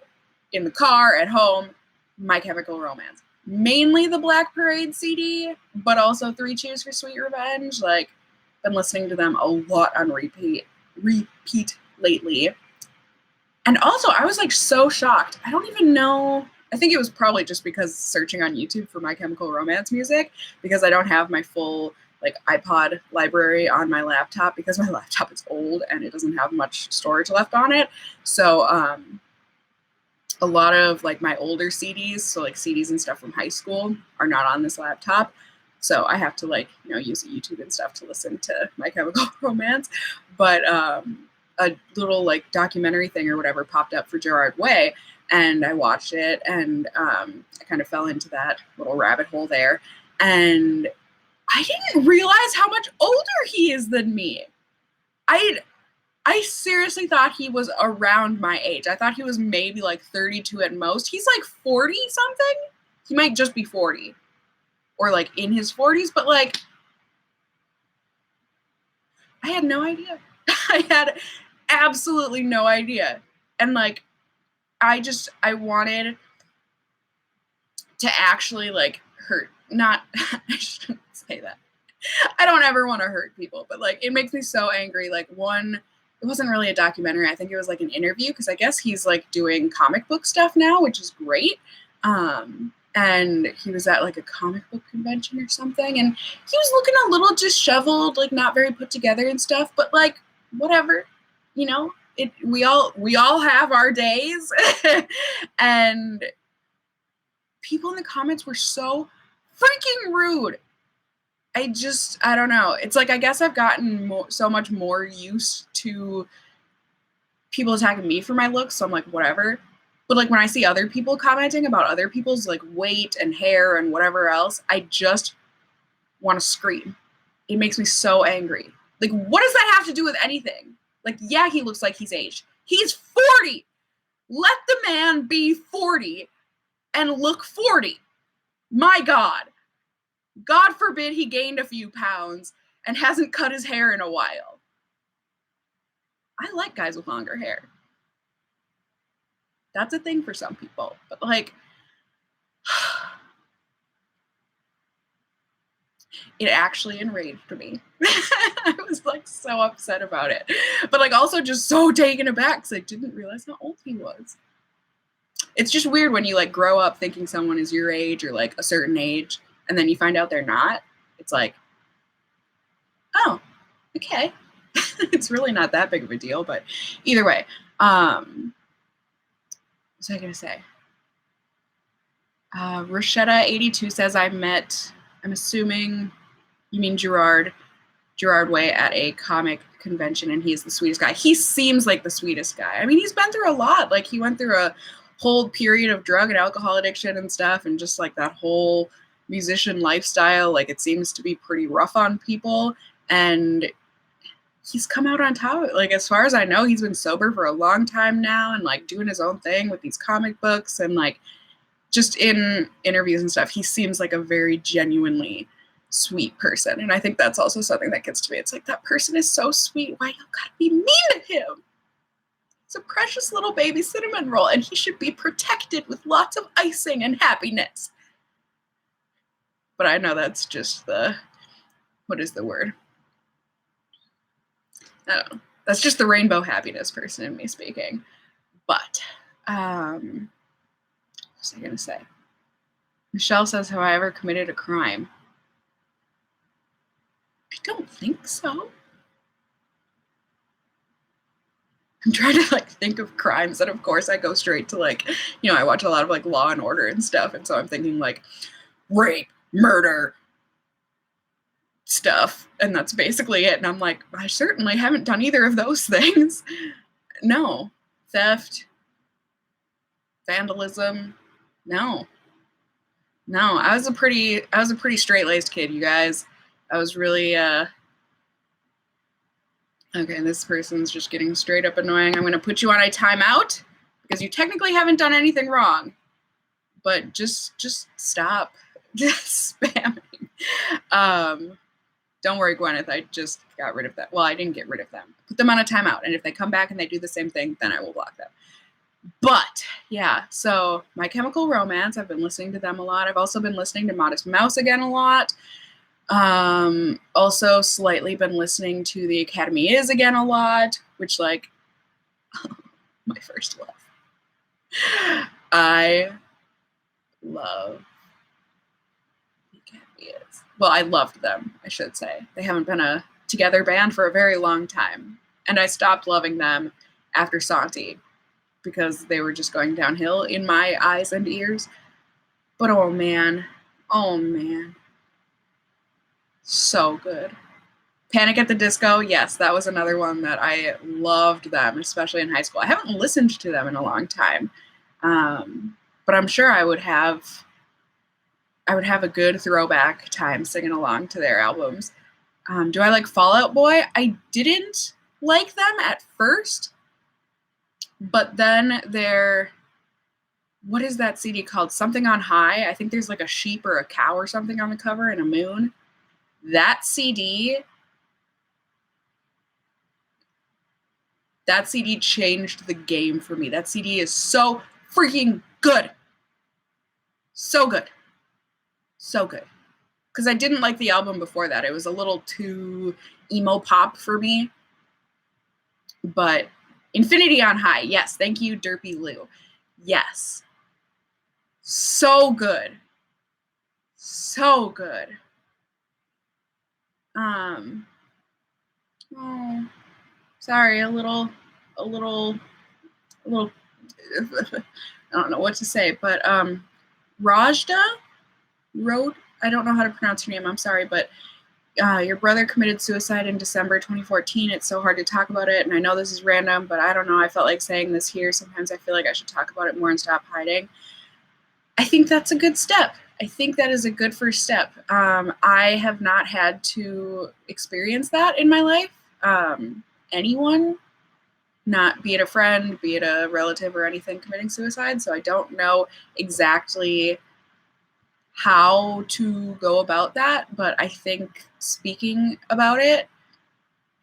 in the car, at home, My Chemical Romance. Mainly the Black Parade CD, but also Three Cheers for Sweet Revenge. Like, been listening to them a lot on repeat lately. And also, I was like so shocked. I don't even know. I think it was probably just because searching on YouTube for My Chemical Romance music, because I don't have my full like iPod library on my laptop because my laptop is old and it doesn't have much storage left on it. So a lot of like my older CDs, so like CDs and stuff from high school, are not on this laptop. So I have to like, you know, use YouTube and stuff to listen to My Chemical Romance. But a little like documentary thing or whatever popped up for Gerard Way, and I watched it, and I kind of fell into that little rabbit hole there. And I didn't realize how much older he is than me. I seriously thought he was around my age. I thought he was maybe like 32 at most. He's like 40 something. He might just be 40 or like in his 40s, but like I had no idea. I had absolutely no idea. And like I wanted to actually like hurt, not I shouldn't say that. I don't ever want to hurt people, but like it makes me so angry. Like it wasn't really a documentary. I think it was like an interview, because I guess he's like doing comic book stuff now, which is great. And he was at like a comic book convention or something, and he was looking a little disheveled, like not very put together and stuff, but like whatever, you know, we all have our days. And people in the comments were so freaking rude. I don't know. It's like, I guess I've gotten so much more used to people attacking me for my looks, so I'm like, whatever. But like when I see other people commenting about other people's like weight and hair and whatever else, I just want to scream. It makes me so angry. Like, what does that have to do with anything? Like, yeah, he looks like he's aged. He's 40. Let the man be 40 and look 40. My God. God forbid he gained a few pounds and hasn't cut his hair in a while. I like guys with longer hair. That's a thing for some people. But like, it actually enraged me. I was like so upset about it. But like also just so taken aback because I didn't realize how old he was. It's just weird when you like grow up thinking someone is your age or like a certain age, and then you find out they're not. It's like, oh, okay. It's really not that big of a deal, but either way. What was I going to say? Rochetta82 says I'm assuming you mean Gerard Way at a comic convention, and he's the sweetest guy. He seems like the sweetest guy. I mean, he's been through a lot. Like, he went through a whole period of drug and alcohol addiction and stuff, and just like that whole musician lifestyle. Like, it seems to be pretty rough on people, and he's come out on top. Like, as far as I know, he's been sober for a long time now and like doing his own thing with these comic books, and like just in interviews and stuff, he seems like a very genuinely sweet person. And I think that's also something that gets to me. It's like, that person is so sweet. Why you gotta be mean to him? He's a precious little baby cinnamon roll, and he should be protected with lots of icing and happiness. But I know that's just what is the word? I don't know. That's just the rainbow happiness person in me speaking. But, what was I going to say? Michelle says, have I ever committed a crime? I don't think so. I'm trying to like think of crimes, and of course I go straight to like, you know, I watch a lot of like Law and Order and stuff, and so I'm thinking like rape, murder, stuff, and that's basically it. And I'm like, I certainly haven't done either of those things. No. Theft, vandalism, no. I was a pretty straight-laced kid, you guys. I was really okay, this person's just getting straight up annoying. I'm gonna put you on a timeout because you technically haven't done anything wrong, but just stop spamming. Don't worry, Gwyneth, I just got rid of that. Well, I didn't get rid of them. Put them on a timeout, and if they come back and they do the same thing, then I will block them. But, yeah, so My Chemical Romance, I've been listening to them a lot. I've also been listening to Modest Mouse again a lot. Also slightly been listening to The Academy Is again a lot, which, like, my first love. I love The Academy Is. Well, I loved them, I should say. They haven't been a together band for a very long time. And I stopped loving them after Santi because they were just going downhill in my eyes and ears. But oh man, so good. Panic at the Disco, yes, that was another one that I loved them, especially in high school. I haven't listened to them in a long time, but I'm sure I would have a good throwback time singing along to their albums. Do I like Fall Out Boy? I didn't like them at first, but then what is that CD called? Something on High. I think there's like a sheep or a cow or something on the cover and a moon. That CD changed the game for me. That CD is so freaking good. So good. Because I didn't like the album before that. It was a little too emo pop for me. But Infinity on High, yes. Thank you, Derpy Lou. Yes. So good. Oh, sorry, a little I don't know what to say, but Rajda wrote, I don't know how to pronounce her name, I'm sorry, but your brother committed suicide in December 2014. It's so hard to talk about it, and I know this is random, but I don't know, I felt like saying this here. Sometimes I feel like I should talk about it more and stop hiding. I think that's a good step. I think that is a good first step. I have not had to experience that in my life. Anyone, not be it a friend, be it a relative or anything, committing suicide, so I don't know exactly how to go about that, but I think speaking about it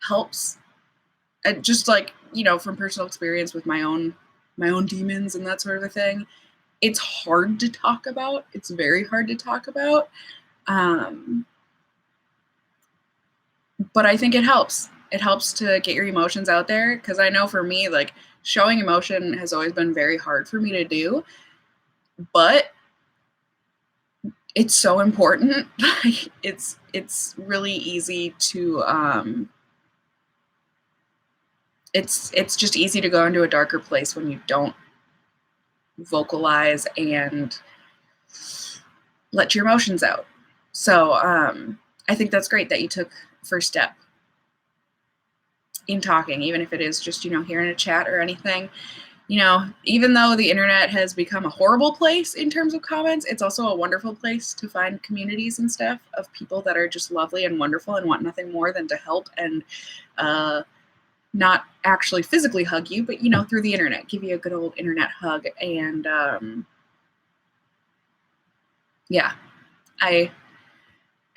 helps. Just like, you know, from personal experience with my own demons and that sort of a thing, it's hard to talk about. It's very hard to talk about. But I think it helps. It helps to get your emotions out there, because I know for me, like, showing emotion has always been very hard for me to do, but it's so important. It's really easy to it's just easy to go into a darker place when you don't vocalize and let your emotions out. So I think that's great that you took first step in talking, even if it is just, you know, here in a chat or anything. You know, even though the internet has become a horrible place in terms of comments, it's also a wonderful place to find communities and stuff of people that are just lovely and wonderful and want nothing more than to help and not actually physically hug you, but, you know, through the internet, give you a good old internet hug. And yeah, I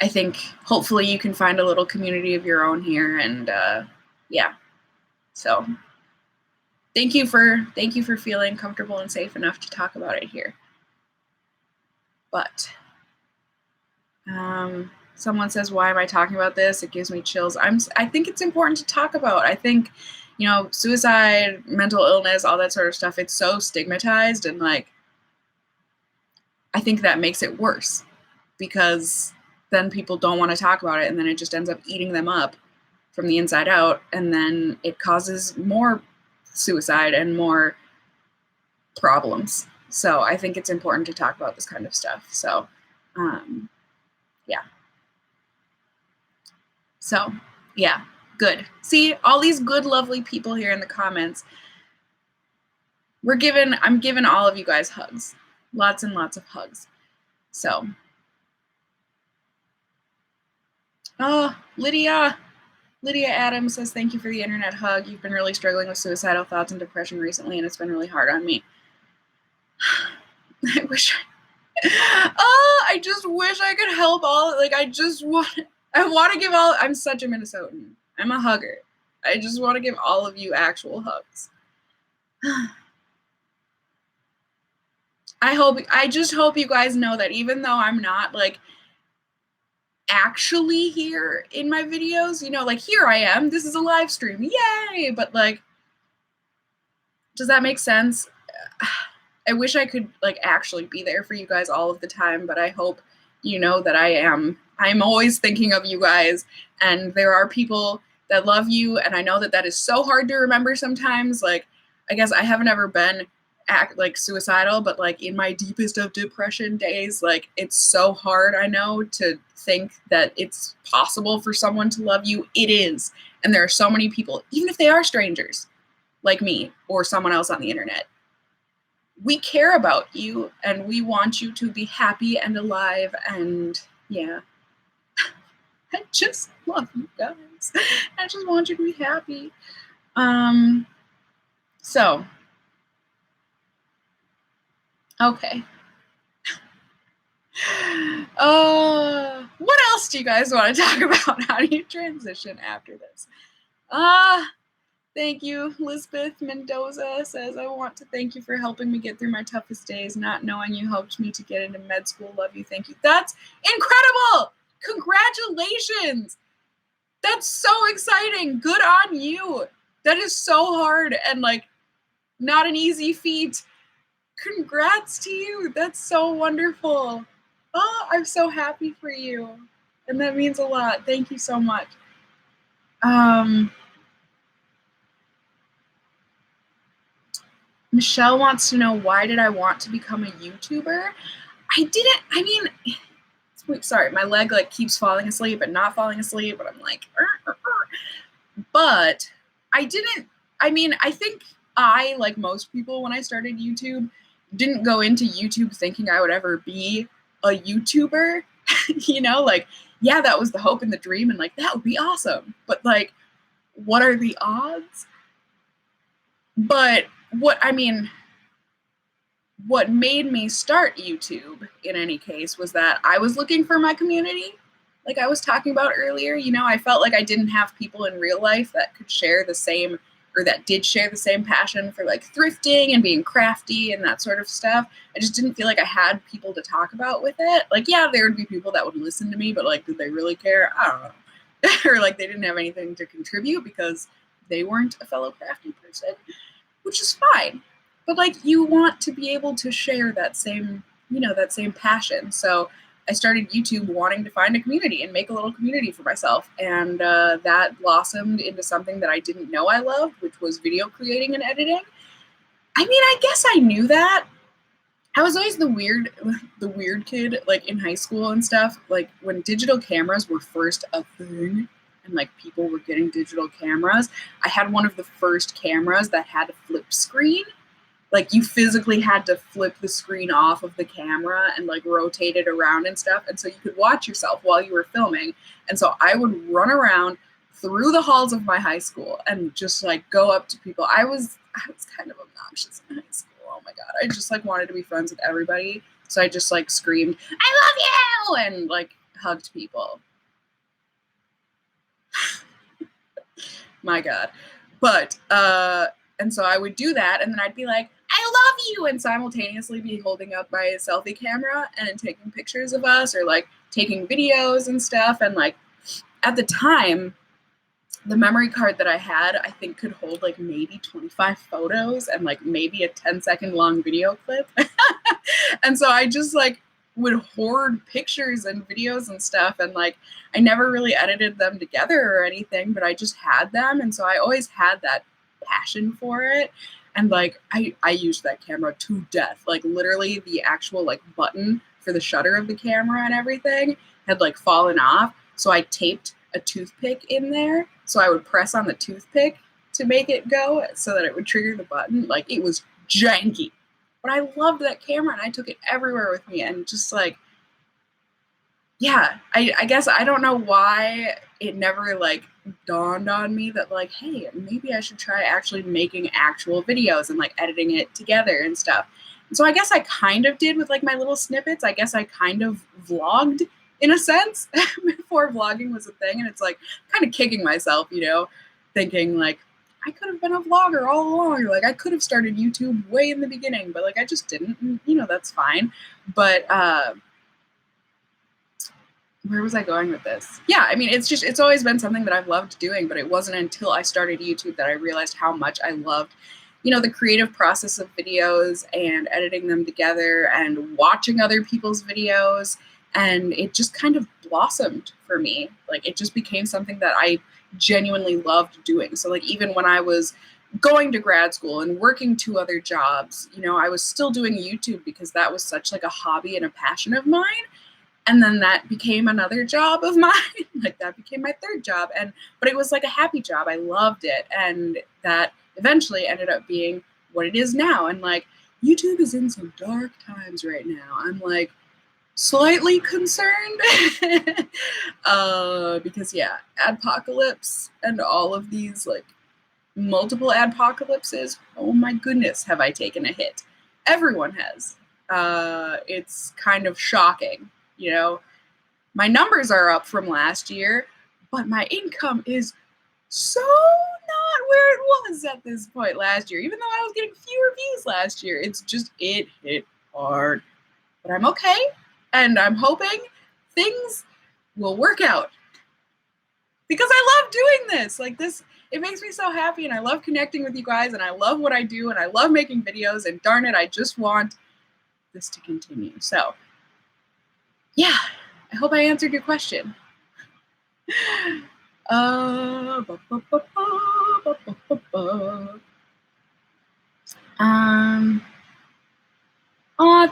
think hopefully you can find a little community of your own here. And yeah, so thank you for feeling comfortable and safe enough to talk about it here. But someone says, why am I talking about this? It gives me chills. I think it's important to talk about. I think, you know, suicide, mental illness, all that sort of stuff, it's so stigmatized, and like, I think that makes it worse, because then people don't want to talk about it, and then it just ends up eating them up from the inside out, and then it causes more suicide and more problems. So I think it's important to talk about this kind of stuff. So, yeah. So, yeah, good. See, all these good, lovely people here in the comments. I'm giving all of you guys hugs. Lots and lots of hugs. So, oh, Lydia Adams says, thank you for the internet hug. You've been really struggling with suicidal thoughts and depression recently, and it's been really hard on me. I just wish I could help all, like, I want to give all, I'm such a Minnesotan. I'm a hugger. I just want to give all of you actual hugs. I just hope you guys know that even though I'm not, like, actually here in my videos, you know, like, here I am, this is a live stream, yay, but, like, does that make sense? I wish I could, like, actually be there for you guys all of the time, but I hope you know that I'm always thinking of you guys, and there are people that love you, and I know that is so hard to remember sometimes. Like, I guess I haven't ever been suicidal, but, like, in my deepest of depression days, like, it's so hard, I know, to think that it's possible for someone to love you. It is, and there are so many people, even if they are strangers, like me or someone else on the internet. We care about you, and we want you to be happy and alive, and yeah. I just love you guys. I just want you to be happy. So, okay. What else do you guys want to talk about? How do you transition after this? Thank you. Lisbeth Mendoza says, I want to thank you for helping me get through my toughest days. Not knowing you helped me to get into med school. Love you. Thank you. That's incredible. Congratulations. That's so exciting. Good on you. That is so hard and, like, not an easy feat. Congrats to you. That's so wonderful. Oh, I'm so happy for you. And that means a lot. Thank you so much. Michelle wants to know, why did I want to become a YouTuber? Sorry, my leg, like, keeps falling asleep and not falling asleep, but I'm like, But I think I, like most people when I started YouTube, didn't go into YouTube thinking I would ever be a YouTuber. You know, like, yeah, that was the hope and the dream, and, like, that would be awesome. But, like, what are the odds? But what made me start YouTube, in any case, was that I was looking for my community. Like I was talking about earlier, you know, I felt like I didn't have people in real life that could share the same, or that did share the same passion for, like, thrifting and being crafty and that sort of stuff. I just didn't feel like I had people to talk about with it. Like, yeah, there would be people that would listen to me, but, like, did they really care? I don't know. Or, like, they didn't have anything to contribute because they weren't a fellow crafty person, which is fine. But, like, you want to be able to share that same, you know, that same passion. So I started YouTube wanting to find a community and make a little community for myself. And that blossomed into something that I didn't know I loved, which was video creating and editing. I mean, I guess I knew that. I was always the weird kid, like, in high school and stuff. Like, when digital cameras were first a thing and, like, people were getting digital cameras, I had one of the first cameras that had a flip screen. Like, you physically had to flip the screen off of the camera and, like, rotate it around and stuff. And so you could watch yourself while you were filming. And so I would run around through the halls of my high school and just, like, go up to people. I was kind of obnoxious in high school. Oh my God. I just, like, wanted to be friends with everybody. So I just, like, screamed, I love you! And, like, hugged people. My God. But, and so I would do that, and then I'd be like, I love you, and simultaneously be holding up my selfie camera and taking pictures of us, or, like, taking videos and stuff. And, like, at the time, the memory card that I had, I think, could hold, like, maybe 25 photos and, like, maybe a 10-second long video clip. And so I just, like, would hoard pictures and videos and stuff, and, like, I never really edited them together or anything, but I just had them. And so I always had that passion for it. And like, I used that camera to death. Like literally the actual like button for the shutter of the camera and everything had like fallen off. So I taped a toothpick in there. So I would press on the toothpick to make it go so that it would trigger the button. Like it was janky. But I loved that camera and I took it everywhere with me. And just like, yeah, I guess I don't know why it never like dawned on me that like, hey, maybe I should try actually making actual videos and like editing it together and stuff. And so I guess I kind of did with like my little snippets. I guess I kind of vlogged in a sense before vlogging was a thing. And it's like kind of kicking myself, you know, thinking like, I could have been a vlogger all along. Or like I could have started YouTube way in the beginning, but like I just didn't. And, you know, that's fine. But where was I going with this? Yeah, I mean, it's always been something that I've loved doing, but it wasn't until I started YouTube that I realized how much I loved, you know, the creative process of videos and editing them together and watching other people's videos. And it just kind of blossomed for me. Like it just became something that I genuinely loved doing. So like even when I was going to grad school and working 2 other jobs, you know, I was still doing YouTube because that was such like a hobby and a passion of mine. And then that became another job of mine. Like that became my 3rd job. But it was like a happy job. I loved it. And that eventually ended up being what it is now. And like YouTube is in some dark times right now. I'm like slightly concerned because yeah, adpocalypse and all of these like multiple adpocalypses. Oh my goodness, have I taken a hit? Everyone has. It's kind of shocking. You know, my numbers are up from last year, but my income is so not where it was at this point last year. Even though I was getting fewer views last year, it's just, it hit hard. But I'm okay, and I'm hoping things will work out. Because I love doing this. Like this, it makes me so happy, and I love connecting with you guys, and I love what I do, and I love making videos, and darn it, I just want this to continue. So, yeah. I hope I answered your question. Oh,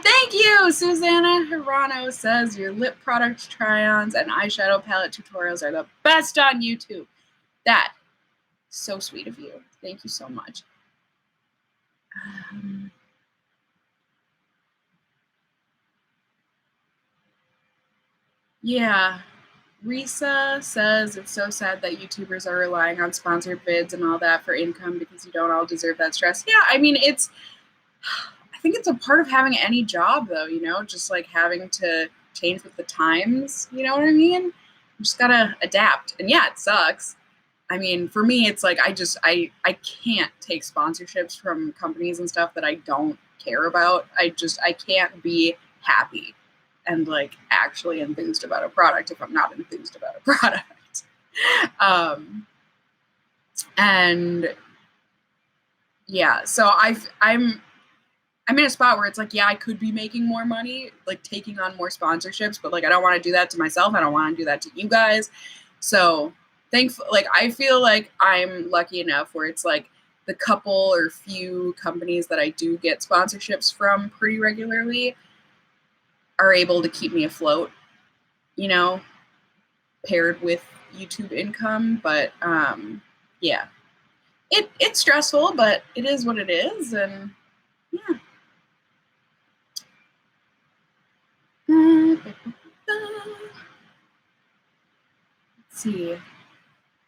thank you! Susanna Hirano says your lip product try-ons and eyeshadow palette tutorials are the best on YouTube. That, so sweet of you. Thank you so much. Yeah. Risa says it's so sad that YouTubers are relying on sponsored vids and all that for income because you don't all deserve that stress. Yeah, I mean, I think it's a part of having any job though, you know, just like having to change with the times, you know what I mean? You just gotta adapt. And yeah, it sucks. I mean, for me, it's like, I can't take sponsorships from companies and stuff that I don't care about. I can't be happy and like actually enthused about a product if I'm not enthused about a product. And yeah, so I'm in a spot where it's like, yeah, I could be making more money, like taking on more sponsorships, but like I don't want to do that to myself. I don't want to do that to you guys. So thankful, like I feel like I'm lucky enough where it's like the couple or few companies that I do get sponsorships from pretty regularly are able to keep me afloat, you know, paired with YouTube income. But yeah, it's stressful, but it is what it is. And yeah. Let's see.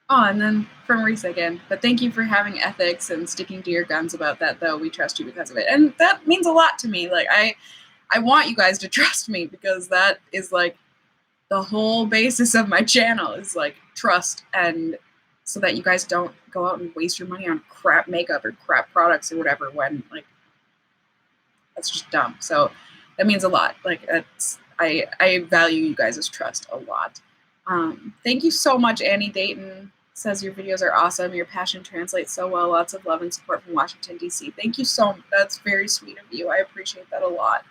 Oh, and then from Reese again. But thank you for having ethics and sticking to your guns about that, though. We trust you because of it. And that means a lot to me. Like, I want you guys to trust me because that is, like, the whole basis of my channel is, like, trust, and so that you guys don't go out and waste your money on crap makeup or crap products or whatever when, like, that's just dumb. So that means a lot. Like, I value you guys' trust a lot. Thank you so much, Annie Dayton. Says your videos are awesome. Your passion translates so well. Lots of love and support from Washington, D.C. Thank you so much. That's very sweet of you. I appreciate that a lot.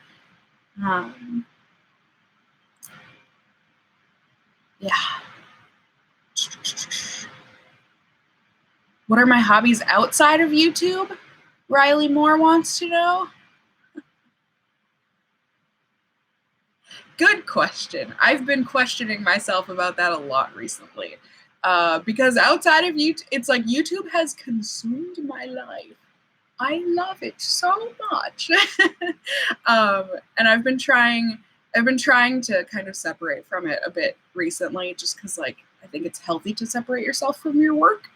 Yeah. What are my hobbies outside of YouTube? Riley Moore wants to know. Good question. I've been questioning myself about that a lot recently. Because outside of YouTube, it's like YouTube has consumed my life. I love it so much. And I've been trying to kind of separate from it a bit recently, just because like I think it's healthy to separate yourself from your work,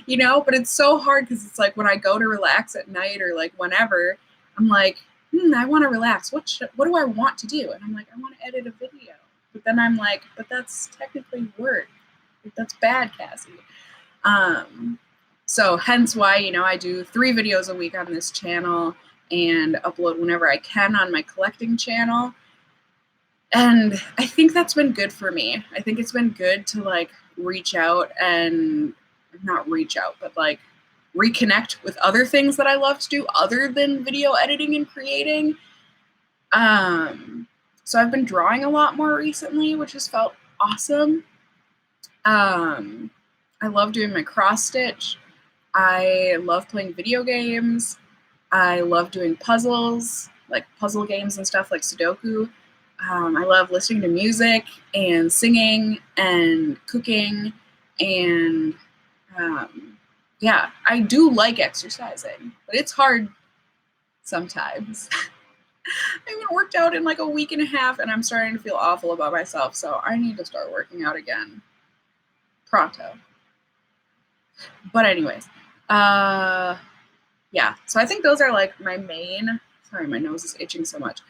you know, but it's so hard because it's like when I go to relax at night or like whenever, I'm like, I want to relax. What do I want to do? And I'm like, I want to edit a video. But then I'm like, but that's technically work. That's bad, Cassie. So hence why, you know, I do 3 videos a week on this channel and upload whenever I can on my collecting channel. And I think that's been good for me. I think it's been good to like reach out and not reach out, but like reconnect with other things that I love to do other than video editing and creating. So I've been drawing a lot more recently, which has felt awesome. I love doing my cross stitch. I love playing video games. I love doing puzzles, like puzzle games and stuff like Sudoku. I love listening to music and singing and cooking and yeah, I do like exercising, but it's hard sometimes. I haven't worked out in like a week and a half and I'm starting to feel awful about myself, so I need to start working out again. Pronto. But anyways, yeah, so I think those are like my main, sorry, my nose is itching so much.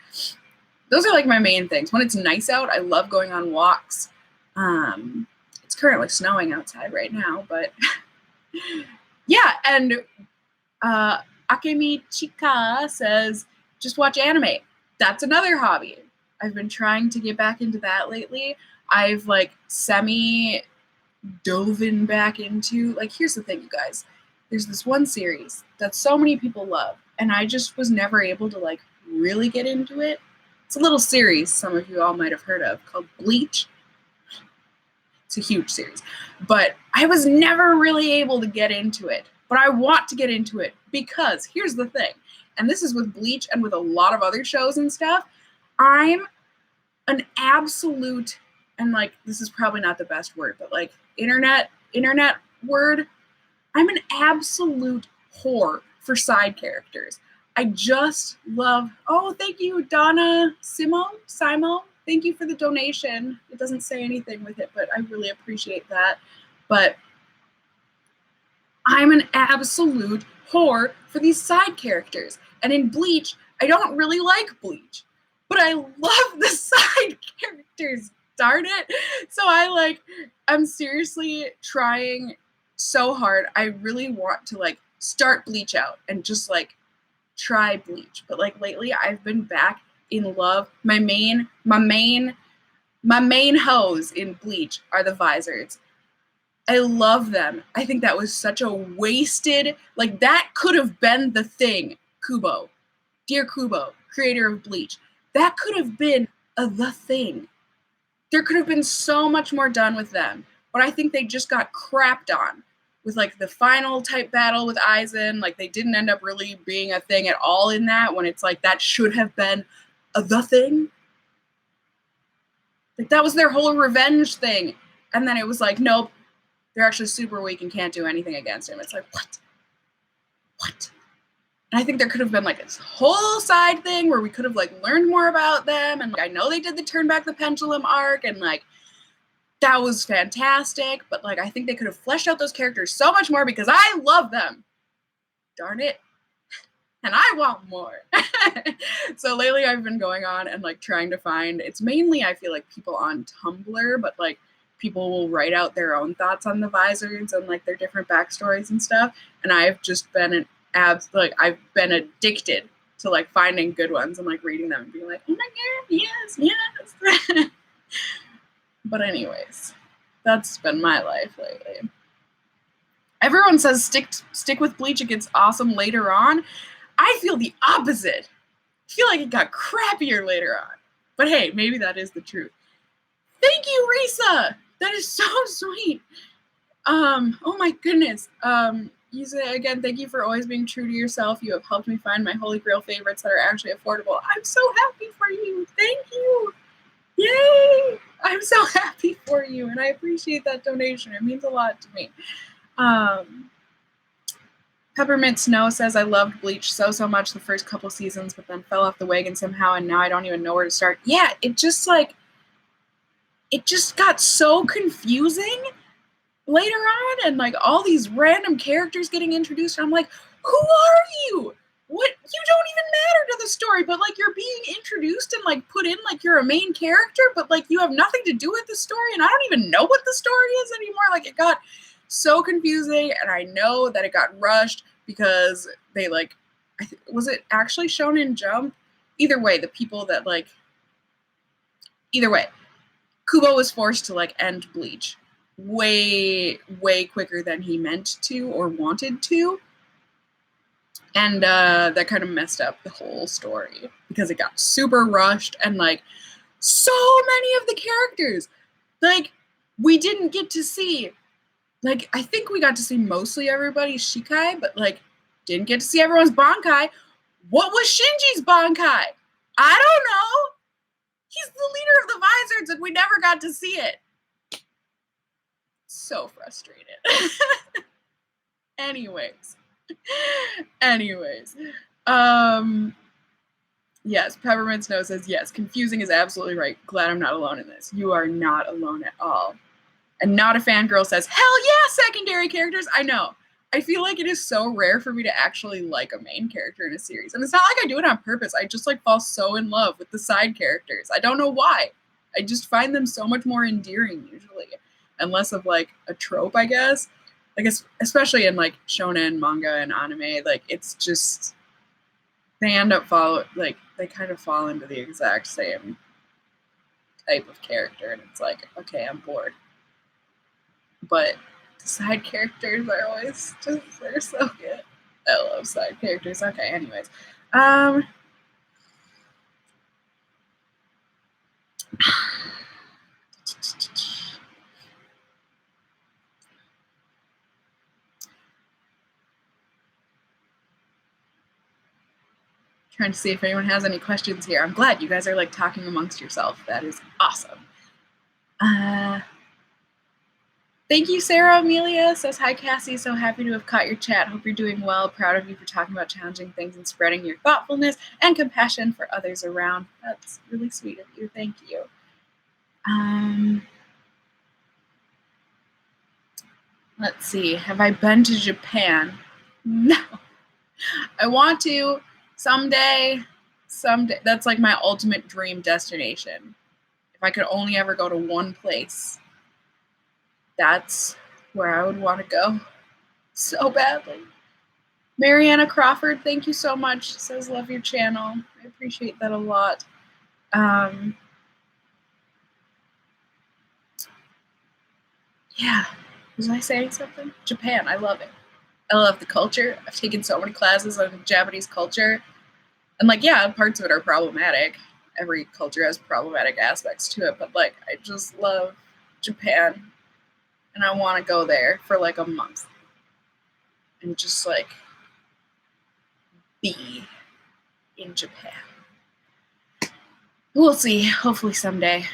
Those are like my main things. When it's nice out, I love going on walks. It's currently snowing outside right now, but yeah, and Akemi Chika says, just watch anime. That's another hobby. I've been trying to get back into that lately. I've like dove in back into, like, here's the thing, you guys. There's this one series that so many people love, and I just was never able to like really get into it. It's a little series some of you all might have heard of called BLEACH. It's a huge series, but I was never really able to get into it. But I want to get into it because here's the thing, and this is with BLEACH and with a lot of other shows and stuff, I'm an absolute, and like this is probably not the best word, but like internet word, I'm an absolute whore for side characters. I just love, oh, thank you, Donna Simo. Thank you for the donation. It doesn't say anything with it, but I really appreciate that. But I'm an absolute whore for these side characters. And in BLEACH, I don't really like BLEACH, but I love the side characters, darn it. So I'm seriously trying so hard. I really want to like start BLEACH out and just like try BLEACH. But like lately I've been back in love. My main hoes in BLEACH are the Visors. I love them. I think that was such a wasted, like that could have been the thing, Kubo. Dear Kubo, creator of BLEACH. That could have been the thing. There could have been so much more done with them, but I think they just got crapped on with like the final type battle with Aizen. Like they didn't end up really being a thing at all in that, when it's like that should have been the thing. Like that was their whole revenge thing. And then it was like, nope, they're actually super weak and can't do anything against him. It's like, what? And I think there could have been like this whole side thing where we could have like learned more about them. And like, I know they did the Turn Back the Pendulum arc and like, that was fantastic. But like, I think they could have fleshed out those characters so much more because I love them. Darn it. And I want more. So lately I've been going on and like trying to find, it's mainly, I feel like people on Tumblr, but like people will write out their own thoughts on the Visors and like their different backstories and stuff. And I've just been I've been addicted to like finding good ones and like reading them and being like, oh my God, yes. But anyways, that's been my life lately. Everyone says stick with BLEACH, it gets awesome later on. I feel the opposite. I feel like it got crappier later on. But hey, maybe that is the truth. Thank you, Risa. That is so sweet. Oh my goodness. You say again, thank you for always being true to yourself. You have helped me find my holy grail favorites that are actually affordable. I'm so happy for you. Thank you. Yay! I'm so happy for you, and I appreciate that donation. It means a lot to me. Peppermint Snow says, I loved Bleach so much the first couple seasons, but then fell off the wagon somehow, and now I don't even know where to start. Yeah, it just got so confusing later on, and like all these random characters getting introduced, and I'm like, who are you? What? You don't even matter to the story, but like you're being introduced and like put in like you're a main character, but like you have nothing to do with the story, and I don't even know what the story is anymore. Like it got so confusing, and I know that it got rushed because they like, was it actually shown in Jump? Either way, the people that like, either way, Kubo was forced to like end Bleach way quicker than he meant to or wanted to, and that kind of messed up the whole story because it got super rushed, and like so many of the characters like we didn't get to see. Like I think we got to see mostly everybody's Shikai, but like didn't get to see everyone's Bankai. What was Shinji's Bankai? I don't know. He's the leader of the Vizards and we never got to see it. So frustrated. Anyways. Yes, Peppermint Snow says, yes, confusing is absolutely right. Glad I'm not alone in this. You are not alone at all. And Not a Fangirl says, hell yeah, secondary characters. I know. I feel like it is so rare for me to actually like a main character in a series. And it's not like I do it on purpose. I just like fall so in love with the side characters. I don't know why. I just find them so much more endearing usually. And less of like a trope, I guess. Like especially in like shonen manga and anime, like it's just they end up they kind of fall into the exact same type of character, and it's like, okay, I'm bored. But the side characters are always just, they're so good. I love side characters. Okay, anyways. Trying to see if anyone has any questions here. I'm glad you guys are like talking amongst yourself. That is awesome. Thank you, Sarah Amelia. Says, hi, Cassie. So happy to have caught your chat. Hope you're doing well. Proud of you for talking about challenging things and spreading your thoughtfulness and compassion for others around. That's really sweet of you. Thank you. Let's see. Have I been to Japan? No. I want to someday. That's like my ultimate dream destination. If I could only ever go to one place, that's where I would want to go so badly. Mariana Crawford, thank you so much. Says, love your channel. I appreciate that a lot. Yeah. Was I saying something? Japan, I love it. I love the culture. I've taken so many classes on Japanese culture. And like, yeah, parts of it are problematic. Every culture has problematic aspects to it, but like, I just love Japan. And I want to go there for like a month. And just like be in Japan. We'll see. Hopefully someday.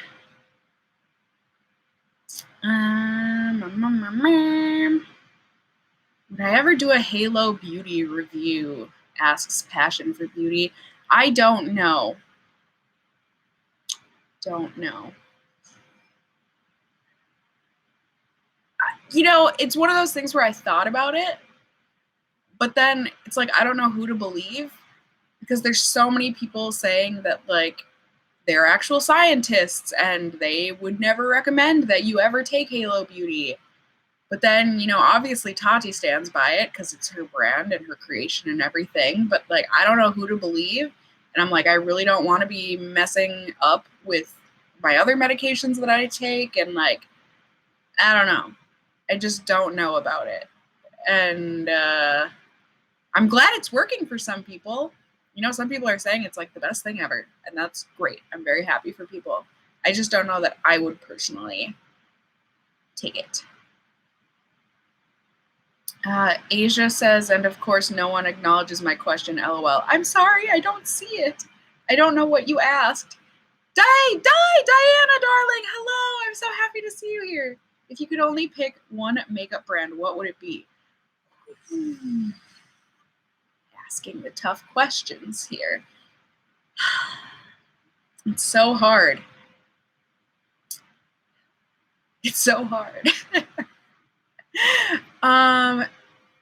Would I ever do a Halo Beauty review? Asks Passion for Beauty. I don't know. You know, it's one of those things where I thought about it, but then it's like, I don't know who to believe because there's so many people saying that like they're actual scientists and they would never recommend that you ever take Halo Beauty. But then, you know, obviously Tati stands by it because it's her brand and her creation and everything. But like, I don't know who to believe. And I'm like, I really don't want to be messing up with my other medications that I take. And like, I don't know. I just don't know about it. And I'm glad it's working for some people. You know, some people are saying it's like the best thing ever. And that's great. I'm very happy for people. I just don't know that I would personally take it. Asia says, and of course no one acknowledges my question, LOL. I'm sorry, I don't see it. I don't know what you asked. Diana, darling, hello, I'm so happy to see you here. If you could only pick one makeup brand, what would it be? Asking the tough questions here. It's so hard. It's so hard.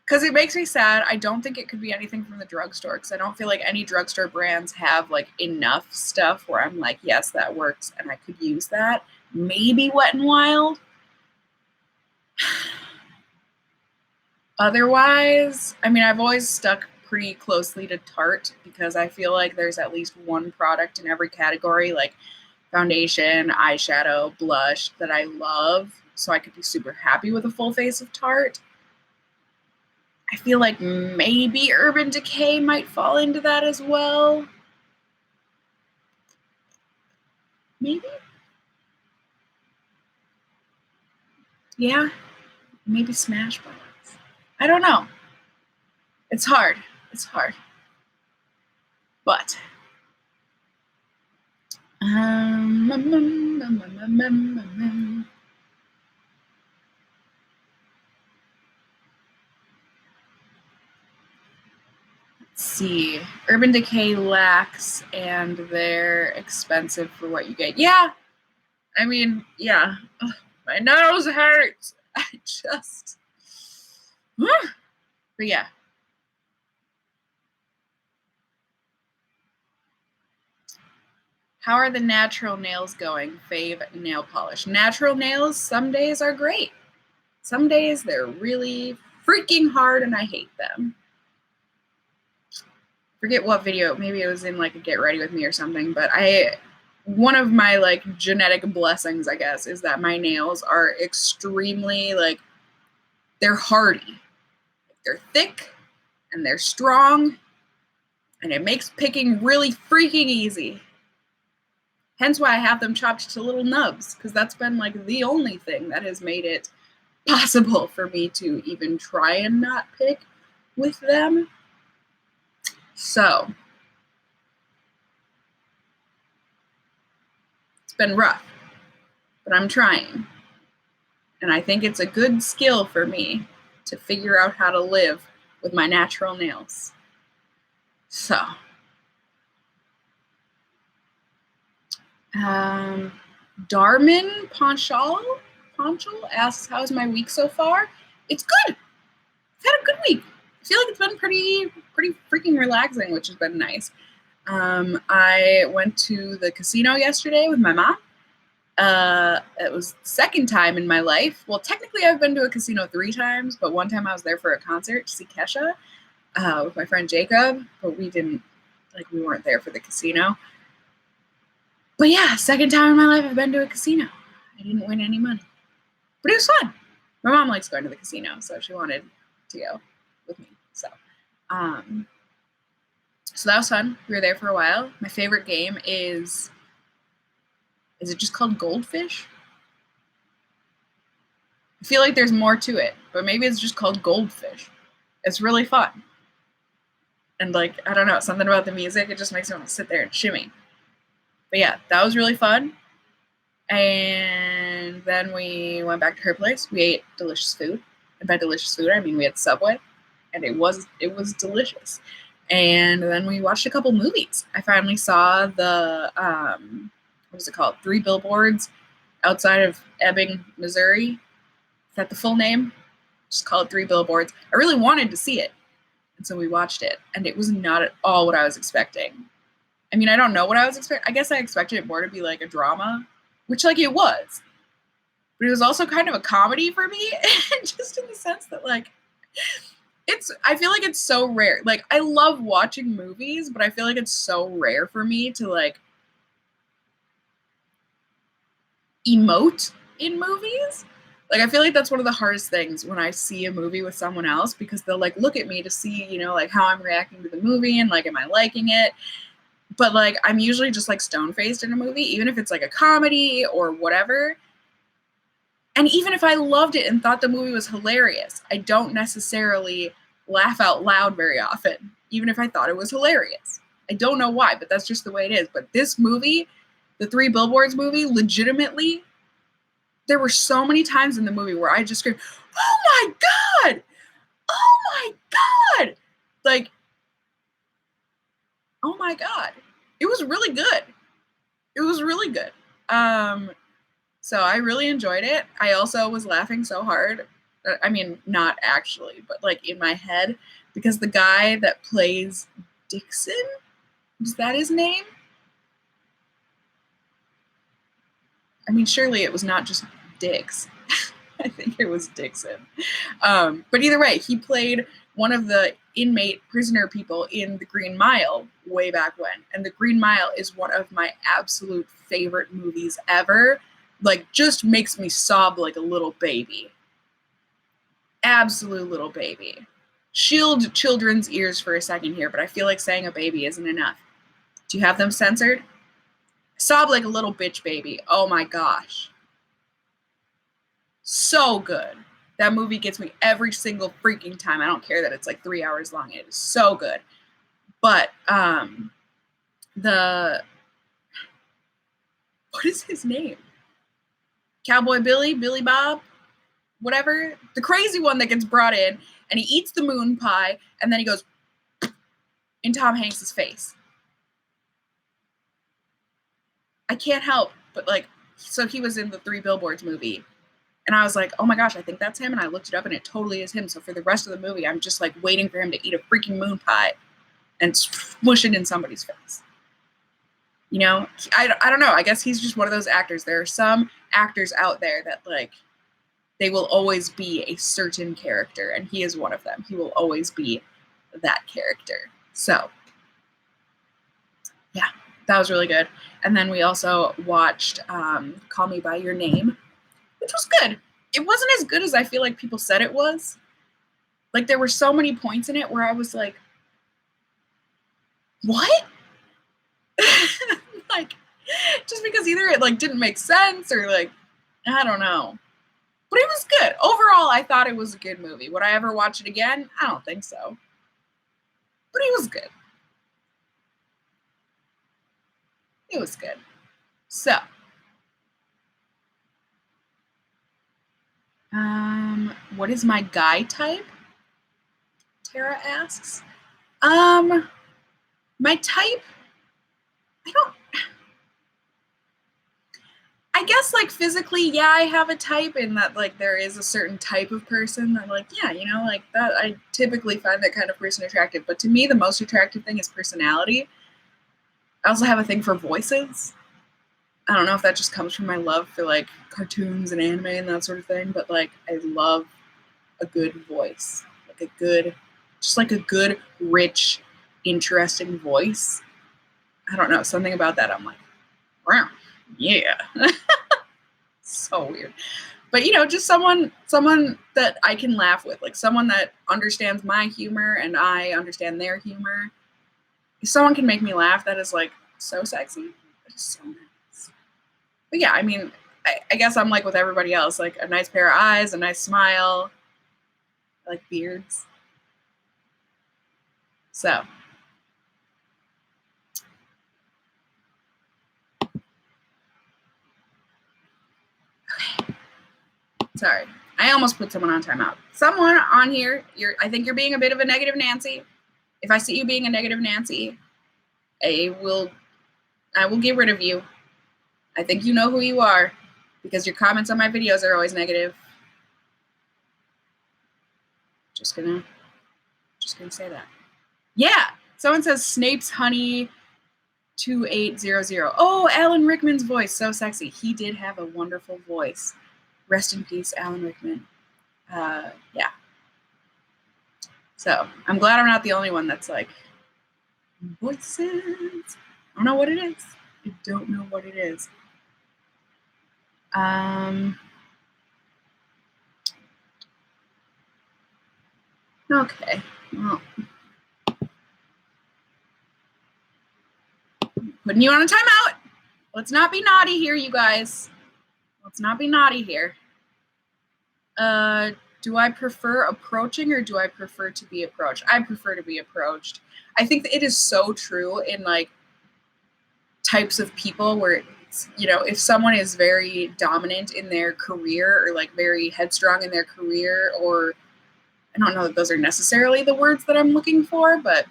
Because it makes me sad. I don't think it could be anything from the drugstore, because I don't feel like any drugstore brands have like enough stuff where I'm like, yes, that works and I could use that. Maybe Wet n Wild. Otherwise, I mean, I've always stuck pretty closely to Tarte, because I feel like there's at least one product in every category, like foundation, eyeshadow, blush, that I love. So I could be super happy with a full face of Tarte. I feel like maybe Urban Decay might fall into that as well. Maybe? Yeah. Maybe Smashbox. I don't know. It's hard. It's hard. But let's see. Urban Decay lacks, and they're expensive for what you get. Yeah. I mean, yeah. Ugh, my nose hurts. I just. But yeah. How are the natural nails going? Fave nail polish. Natural nails, some days are great. Some days they're really freaking hard and I hate them. Forget what video, maybe it was in like a Get Ready With Me or something, but one of my like genetic blessings, I guess, is that my nails are extremely like, they're hardy. They're thick and they're strong, and it makes picking really freaking easy. Hence why I have them chopped to little nubs, because that's been like the only thing that has made it possible for me to even try and not pick with them. So it's been rough, but I'm trying. And I think it's a good skill for me to figure out how to live with my natural nails. So, Darmin Ponchal asks, how's my week so far? It's good. I've had a good week. I feel like it's been pretty freaking relaxing, which has been nice. I went to the casino yesterday with my mom. It was the second time in my life. Well, technically I've been to a casino 3 times, but one time I was there for a concert to see Kesha with my friend Jacob, but we weren't there for the casino. But yeah, second time in my life I've been to a casino. I didn't win any money, but it was fun. My mom likes going to the casino, so she wanted to go with me. So that was fun. We were there for a while. My favorite game is it just called Goldfish? I feel like there's more to it, but maybe it's just called Goldfish. It's really fun. And like, I don't know, something about the music, it just makes me want to sit there and shimmy. But yeah, that was really fun. And then we went back to her place. We ate delicious food. And by delicious food, I mean we had Subway. And it was delicious. And then we watched a couple movies. I finally saw the, what is it called? 3 Billboards Outside of Ebbing, Missouri. Is that the full name? Just call it 3 Billboards. I really wanted to see it. And so we watched it. And it was not at all what I was expecting. I mean, I don't know what I was expecting. I guess I expected it more to be like a drama, which like it was. But it was also kind of a comedy for me, just in the sense that like, I feel like it's so rare. Like, I love watching movies, but I feel like it's so rare for me to like emote in movies. Like, I feel like that's one of the hardest things when I see a movie with someone else, because they'll like look at me to see, you know, like how I'm reacting to the movie and like, am I liking it? But like, I'm usually just like stone-faced in a movie, even if it's like a comedy or whatever. And even if I loved it and thought the movie was hilarious, I don't necessarily laugh out loud very often, even if I thought it was hilarious. I don't know why, but that's just the way it is. But this movie, the Three Billboards movie, legitimately, there were so many times in the movie where I just screamed, "Oh my God! Oh my God!" Like, oh my God. It was really good. It was really good. So I really enjoyed it. I also was laughing so hard. I mean, not actually, but like in my head, because the guy that plays Dixon, is that his name? I mean, surely it was not just Dix. I think it was Dixon. But either way, he played one of the inmate prisoner people in The Green Mile way back when. And The Green Mile is one of my absolute favorite movies ever. Like, just makes me sob like a little baby. Absolute little baby. Shield children's ears for a second here, but I feel like saying a baby isn't enough. Do you have them censored? Sob like a little bitch baby. Oh my gosh. So good. That movie gets me every single freaking time. I don't care that it's like 3 hours long. It is so good. But what is his name? Cowboy Billy, Billy Bob, whatever. The crazy one that gets brought in, and he eats the moon pie, and then he goes in Tom Hanks's face. I can't help but like, so he was in the Three Billboards movie. And I was like, oh my gosh, I think that's him. And I looked it up and it totally is him. So for the rest of the movie, I'm just like waiting for him to eat a freaking moon pie and smush it in somebody's face. You know, I don't know. I guess he's just one of those actors. There are some actors out there that like, they will always be a certain character. And he is one of them. He will always be that character. So yeah, that was really good. And then we also watched Call Me By Your Name, which was good. It wasn't as good as I feel like people said it was. Like, there were so many points in it where I was like, what? Like, just because either it like didn't make sense or like, I don't know. But it was good. Overall, I thought it was a good movie. Would I ever watch it again? I don't think so. But it was good. It was good. So, what is my guy type? Tara asks. My type, I guess like physically, yeah, I have a type in that like there is a certain type of person that like, yeah, you know, like that I typically find that kind of person attractive. But to me, the most attractive thing is personality. I also have a thing for voices. I don't know if that just comes from my love for like cartoons and anime and that sort of thing, but like I love a good voice, like a good, just like a good, rich, interesting voice. I don't know, something about that. I'm like, wow, yeah. So weird. But you know, just someone that I can laugh with, like someone that understands my humor and I understand their humor. If someone can make me laugh, that is like so sexy. That is so nice. But yeah, I mean, I guess I'm like with everybody else, like a nice pair of eyes, a nice smile. I like beards. So sorry. I almost put someone on timeout. Someone on here, I think you're being a bit of a negative Nancy. If I see you being a negative Nancy, I will get rid of you. I think you know who you are because your comments on my videos are always negative. Just gonna say that. Yeah, someone says Snape's Honey 2800. Oh, Alan Rickman's voice, so sexy. He did have a wonderful voice. Rest in peace, Alan Rickman. Yeah. So I'm glad I'm not the only one that's like, voices. I don't know what it is. I don't know what it is. Okay. Well, putting you on a timeout. Let's not be naughty here, you guys. Let's not be naughty here. Do I prefer approaching or do I prefer to be approached? I prefer to be approached. I think that it is so true in like types of people where it's, you know, if someone is very dominant in their career or like very headstrong in their career, or I don't know that those are necessarily the words that I'm looking for, but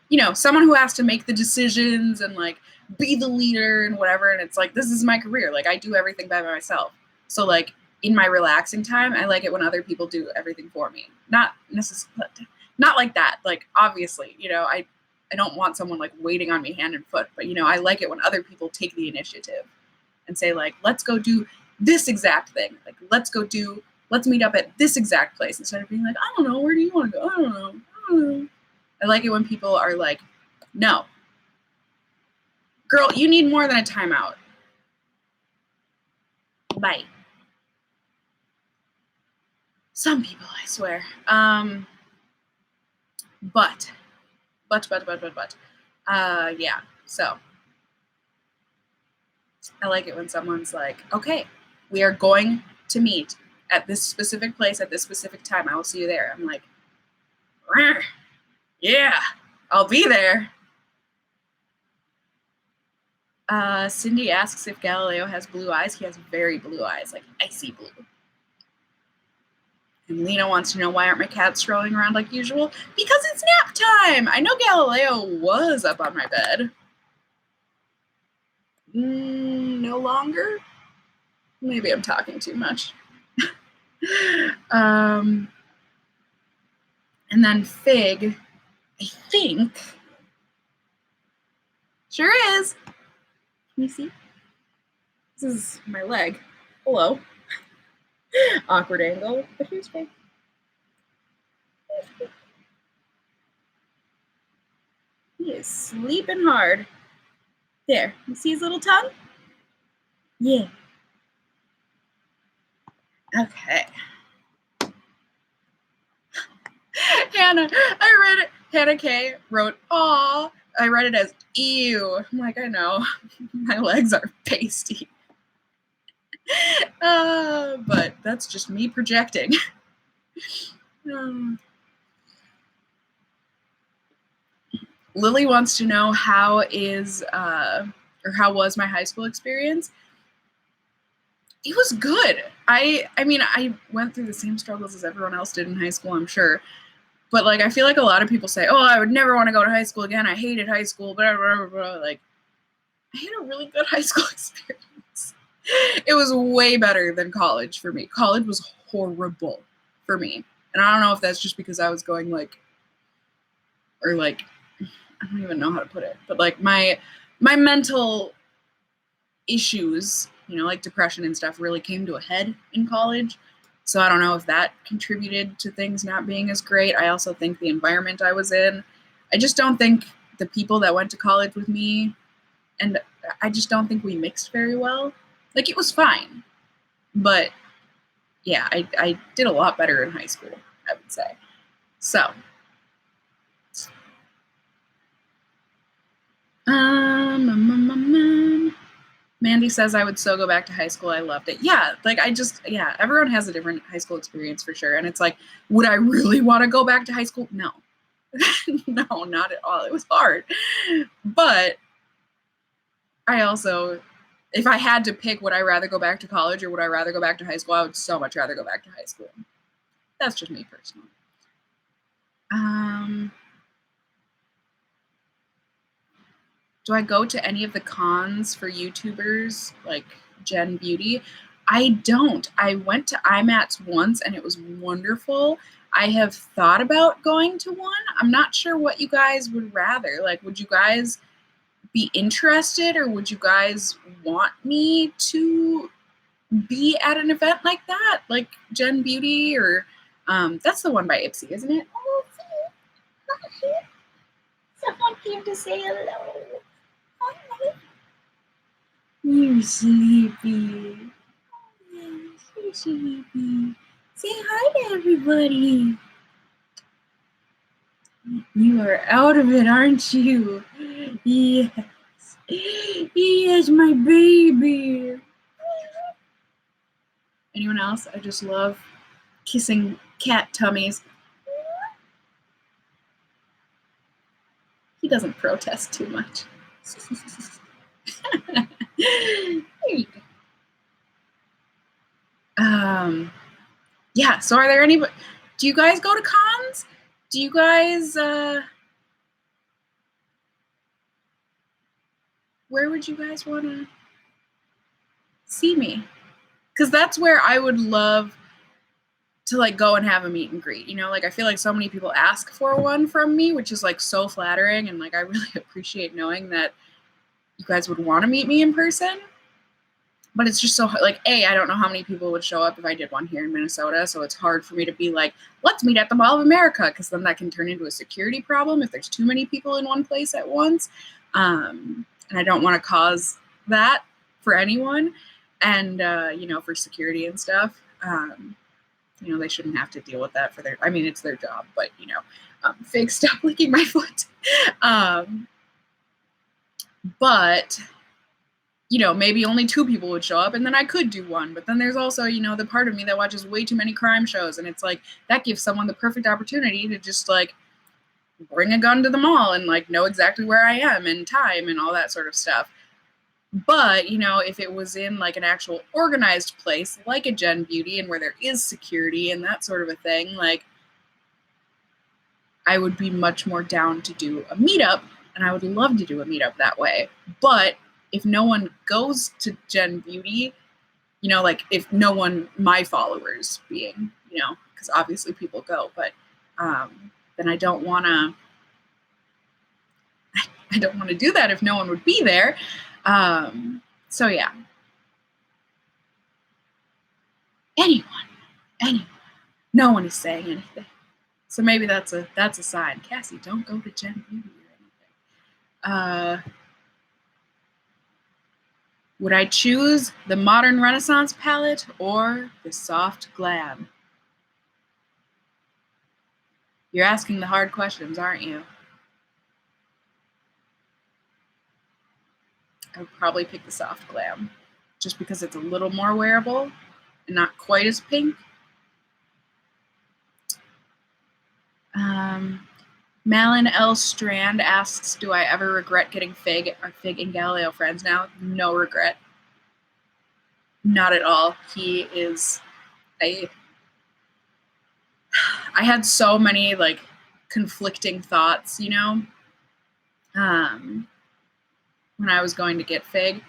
you know, someone who has to make the decisions and like be the leader and whatever, and it's like, this is my career, like I do everything by myself. So like in my relaxing time, I like it when other people do everything for me. Not necessarily, not like that. Like obviously, you know, I don't want someone like waiting on me hand and foot, but you know, I like it when other people take the initiative and say like, let's go do this exact thing. Like, let's meet up at this exact place, instead of being like, I don't know, where do you want to go? I don't know. I like it when people are like, no, girl, you need more than a timeout. Bye. Some people, I swear. But, yeah, so I like it when someone's like, okay, we are going to meet at this specific place at this specific time. I will see you there. I'm like, yeah, I'll be there. Cindy asks if Galileo has blue eyes. He has very blue eyes, like icy blue. And Lena wants to know, why aren't my cats strolling around like usual? Because it's nap time. I know Galileo was up on my bed. No longer? Maybe I'm talking too much. And then Fig, I think, sure is. Can you see? This is my leg. Hello. Awkward angle, but here's Fig. He is sleeping hard. There, you see his little tongue? Yeah. Okay. Hannah, I read it. Hannah K wrote, aw. I read it as ew. I'm like, I know. My legs are pasty. But that's just me projecting. Lily wants to know how was my high school experience? It was good. I mean, I went through the same struggles as everyone else did in high school, I'm sure. But like, I feel like a lot of people say, oh, I would never want to go to high school again. I hated high school, blah, blah, blah, blah. Like, I had a really good high school experience. It was way better than college for me. College was horrible for me. And I don't know if that's just because I was going like, or like, I don't even know how to put it, but like my mental issues, you know, like depression and stuff, really came to a head in college. So I don't know if that contributed to things not being as great. I also think the environment I was in, I just don't think the people that went to college with me, and I just don't think we mixed very well. Like, it was fine. But yeah, I did a lot better in high school, I would say. So. Mandy says, I would so go back to high school. I loved it. Yeah, like everyone has a different high school experience for sure. And it's like, would I really want to go back to high school? No. No, not at all. It was hard. But I also, if I had to pick, would I rather go back to college or would I rather go back to high school? I would so much rather go back to high school. That's just me personally. Do I go to any of the cons for YouTubers like Gen Beauty? I don't. I went to IMATS once and it was wonderful. I have thought about going to one. I'm not sure what you guys would rather. Like, would you guys be interested, or would you guys want me to be at an event like that? Like Gen Beauty, or that's the one by Ipsy, isn't it? Oh, see. Someone came to say hello. You're sleepy. Yes, you're sleepy. Say hi to everybody. You are out of it, aren't you? Yes. Yes, my baby. Anyone else? I just love kissing cat tummies. He doesn't protest too much. There you go. Yeah, so are there any, do you guys go to cons? Do you guys, where would you guys want to see me? Because that's where I would love to like go and have a meet and greet, you know, like I feel like so many people ask for one from me, which is like so flattering, and like I really appreciate knowing that you guys would want to meet me in person. But it's just so like, I don't know how many people would show up if I did one here in Minnesota, so it's hard for me to be like, let's meet at the Mall of America, because then that can turn into a security problem if there's too many people in one place at once, and I don't want to cause that for anyone, and you know, for security and stuff. You know, they shouldn't have to deal with that for their, I mean, it's their job, but, you know, Fig, stop licking my foot. But, you know, maybe only 2 people would show up, and then I could do one. But then there's also, you know, the part of me that watches way too many crime shows, and it's like, that gives someone the perfect opportunity to just, like, bring a gun to the mall and, like, know exactly where I am and time and all that sort of stuff. But, you know, if it was in like an actual organized place, like a Gen Beauty, and where there is security and that sort of a thing, like I would be much more down to do a meetup, and I would love to do a meetup that way. But if no one goes to Gen Beauty, you know, like if no one, my followers being, you know, because obviously people go, but then I don't want to do that if no one would be there. So yeah. Anyone. No one is saying anything. So maybe that's a sign. Cassie, don't go to Gen Beauty or anything. Would I choose the modern Renaissance palette or the soft glam? You're asking the hard questions, aren't you? I would probably pick the soft glam, just because it's a little more wearable and not quite as pink. Malin L. Strand asks, do I ever regret getting Fig? Are Fig and Galileo friends now? No regret. Not at all. He is I had so many like conflicting thoughts, you know, when I was going to get Fig.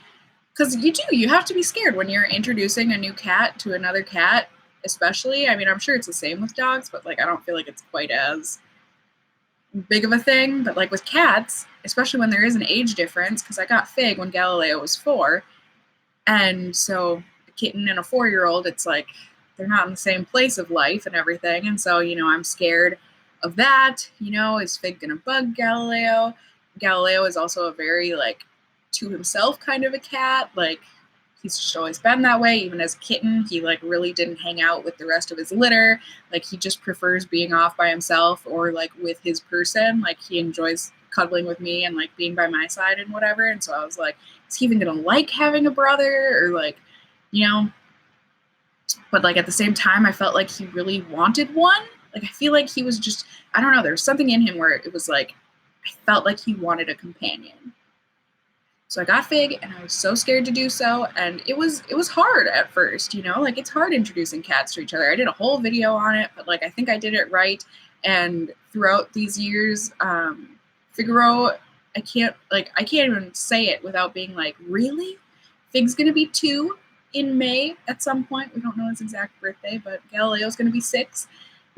Because you have to be scared when you're introducing a new cat to another cat, especially. I mean, I'm sure it's the same with dogs, but like I don't feel like it's quite as big of a thing. But like with cats, especially when there is an age difference, because I got Fig when Galileo was 4, and so a kitten and a 4-year-old, it's like they're not in the same place of life and everything, and so, you know, I'm scared of that. You know, is Fig gonna bug Galileo? Galileo is also a very like to himself kind of a cat. Like he's just always been that way. Even as a kitten, he like really didn't hang out with the rest of his litter. Like he just prefers being off by himself or like with his person. Like he enjoys cuddling with me and like being by my side and whatever. And so I was like, is he even gonna like having a brother, or like, you know? But like at the same time, I felt like he really wanted one. Like I feel like he was just, I don't know, there was something in him where it was like I felt like he wanted a companion. So I got Fig, and I was so scared to do so, and it was hard at first, you know, like it's hard introducing cats to each other. I did a whole video on it, but like I think I did it right. And throughout these years, Figaro, I can't even say it without being like, really? Fig's gonna be 2 in May at some point. We don't know his exact birthday, but Galileo's gonna be 6.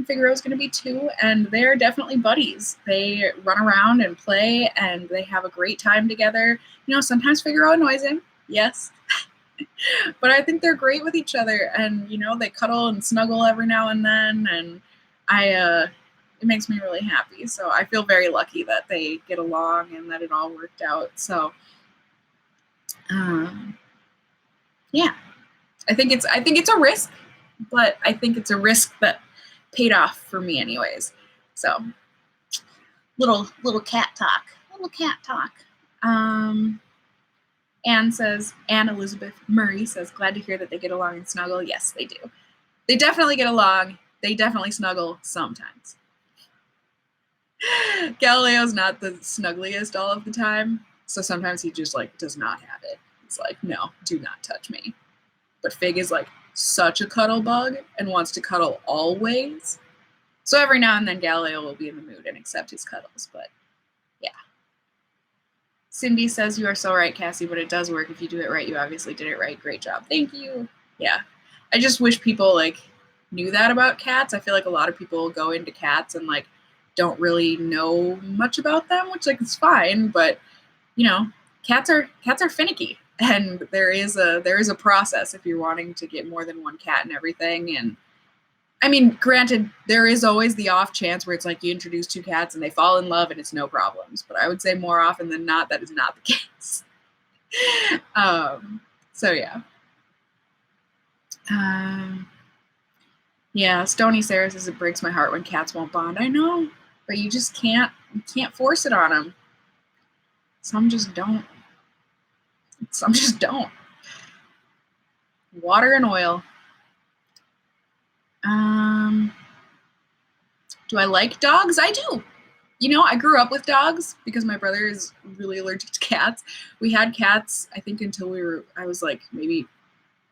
Figaro's going to be 2, and they're definitely buddies. They run around and play, and they have a great time together. You know, sometimes Figaro annoys him, yes, but I think they're great with each other, and, you know, they cuddle and snuggle every now and then, and it makes me really happy. So I feel very lucky that they get along and that it all worked out. So, yeah, I think it's a risk, but I think it's a risk that paid off for me anyways. So little cat talk. Anne Elizabeth Murray says, glad to hear that they get along and snuggle. Yes, they do. They definitely get along. They definitely snuggle sometimes. Galileo's not the snuggliest all of the time, so sometimes he just like does not have it. It's like, no, do not touch me. But Fig is like such a cuddle bug and wants to cuddle always. So every now and then Galileo will be in the mood and accept his cuddles, but yeah. Cindy says, you are so right, Cassie, but it does work if you do it right. You obviously did it right. Great job. Thank you. Yeah. I just wish people like knew that about cats. I feel like a lot of people go into cats and like don't really know much about them, which like is fine, but you know, cats are finicky, and there is a process if you're wanting to get more than one cat and everything. And I mean, granted, there is always the off chance where it's like you introduce two cats and they fall in love and it's no problems. But I would say more often than not, that is not the case. So yeah. Yeah, Stony Sarah says it breaks my heart when cats won't bond. I know, but you just can't force it on them. Some just don't. Water and oil. Do I like dogs? I do. You know, I grew up with dogs because my brother is really allergic to cats. We had cats, I think, until I was like maybe,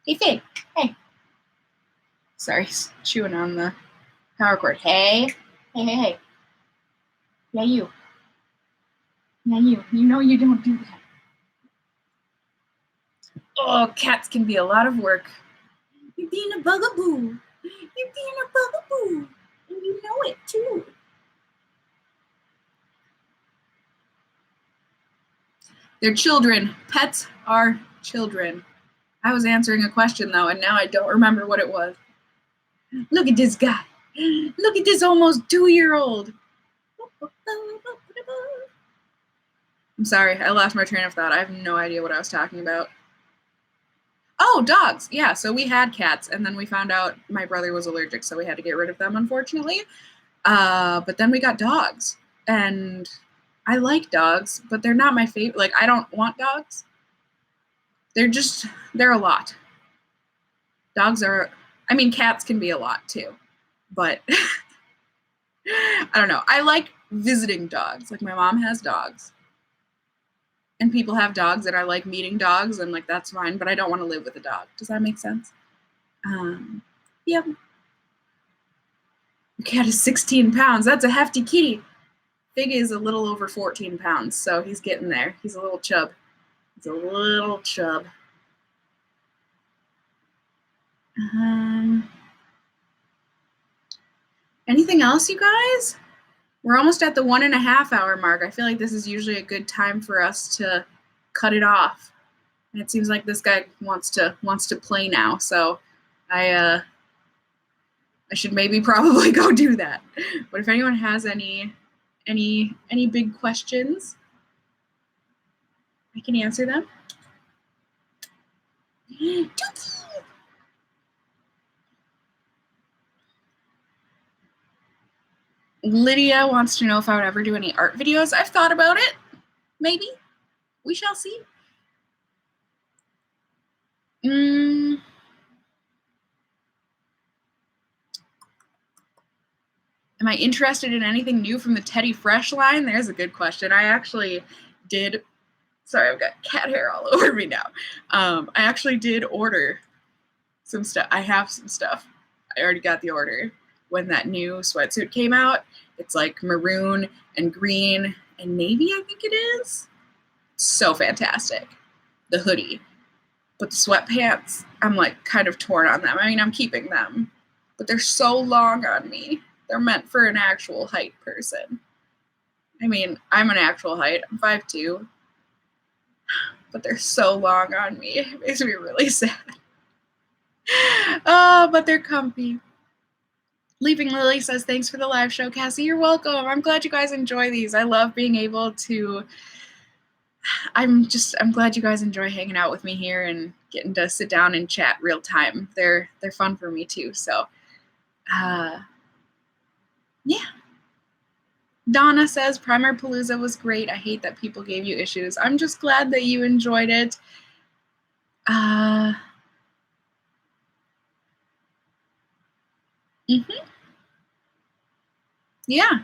hey, Fig, hey. Sorry, chewing on the power cord. Hey. Yeah, you. Yeah, you. You know you don't do that. Oh, cats can be a lot of work. You're being a bugaboo. And you know it, too. They're children. Pets are children. I was answering a question, though, and now I don't remember what it was. Look at this guy. Look at this almost 2-year-old. I'm sorry, I lost my train of thought. I have no idea what I was talking about. Oh, dogs. Yeah, so we had cats, and then we found out my brother was allergic, so we had to get rid of them, unfortunately. But then we got dogs, and I like dogs, but they're not my favorite. Like, I don't want dogs. They're a lot. Dogs are, I mean, cats can be a lot, too. But I don't know. I like visiting dogs. Like, my mom has dogs. And people have dogs, and I like meeting dogs, and like that's fine, but I don't want to live with a dog. Does that make sense? Yeah. Your cat is 16 pounds. That's a hefty kitty. Fig is a little over 14 pounds, so he's getting there. He's a little chub. Anything else, you guys? We're almost at the 1.5 hour mark. I feel like this is usually a good time for us to cut it off. And it seems like this guy wants to play now, so I should maybe probably go do that. But if anyone has any big questions, I can answer them. Lydia wants to know if I would ever do any art videos. I've thought about it. Maybe. We shall see. Am I interested in anything new from the Teddy Fresh line? There's a good question. I actually did. Sorry, I've got cat hair all over me now. I actually did order some stuff. I have some stuff. I already got the order when that new sweatsuit came out. It's like maroon and green and navy, I think it is. So fantastic. The hoodie. But the sweatpants, I'm like kind of torn on them. I mean, I'm keeping them, but they're so long on me. They're meant for an actual height person. I mean, I'm an actual height. I'm 5'2", but they're so long on me. It makes me really sad. Oh, but they're comfy. Leaping Lily says, thanks for the live show, Cassie. You're welcome. I'm glad you guys enjoy these. I love being able to, I'm glad you guys enjoy hanging out with me here and getting to sit down and chat real time. They're fun for me too. So, yeah. Donna says, Primer Palooza was great. I hate that people gave you issues. I'm just glad that you enjoyed it. Yeah.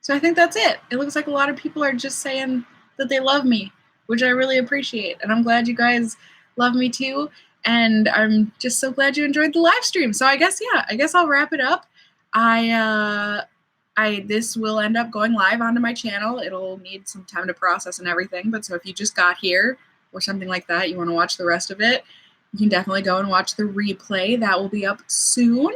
So I think that's it. It looks like a lot of people are just saying that they love me, which I really appreciate. And I'm glad you guys love me too. And I'm just so glad you enjoyed the live stream. So I guess, yeah, I guess I'll wrap it up. This will end up going live onto my channel. It'll need some time to process and everything. But so if you just got here or something like that, you want to watch the rest of it, you can definitely go and watch the replay. That will be up soon.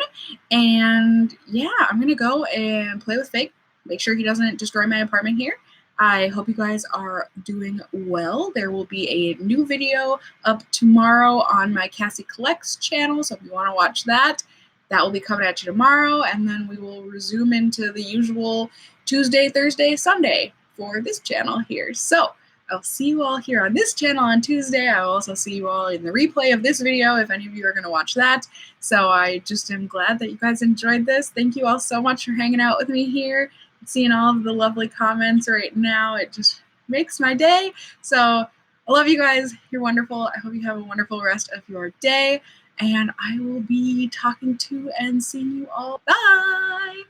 And yeah, I'm going to go and play with Fig. Make sure he doesn't destroy my apartment here. I hope you guys are doing well. There will be a new video up tomorrow on my Cassie Collects channel. So if you want to watch that, that will be coming at you tomorrow. And then we will resume into the usual Tuesday, Thursday, Sunday for this channel here. So I'll see you all here on this channel on Tuesday. I'll also see you all in the replay of this video if any of you are going to watch that. So I just am glad that you guys enjoyed this. Thank you all so much for hanging out with me here. Seeing all of the lovely comments right now, it just makes my day. So I love you guys. You're wonderful. I hope you have a wonderful rest of your day. And I will be talking to and seeing you all. Bye!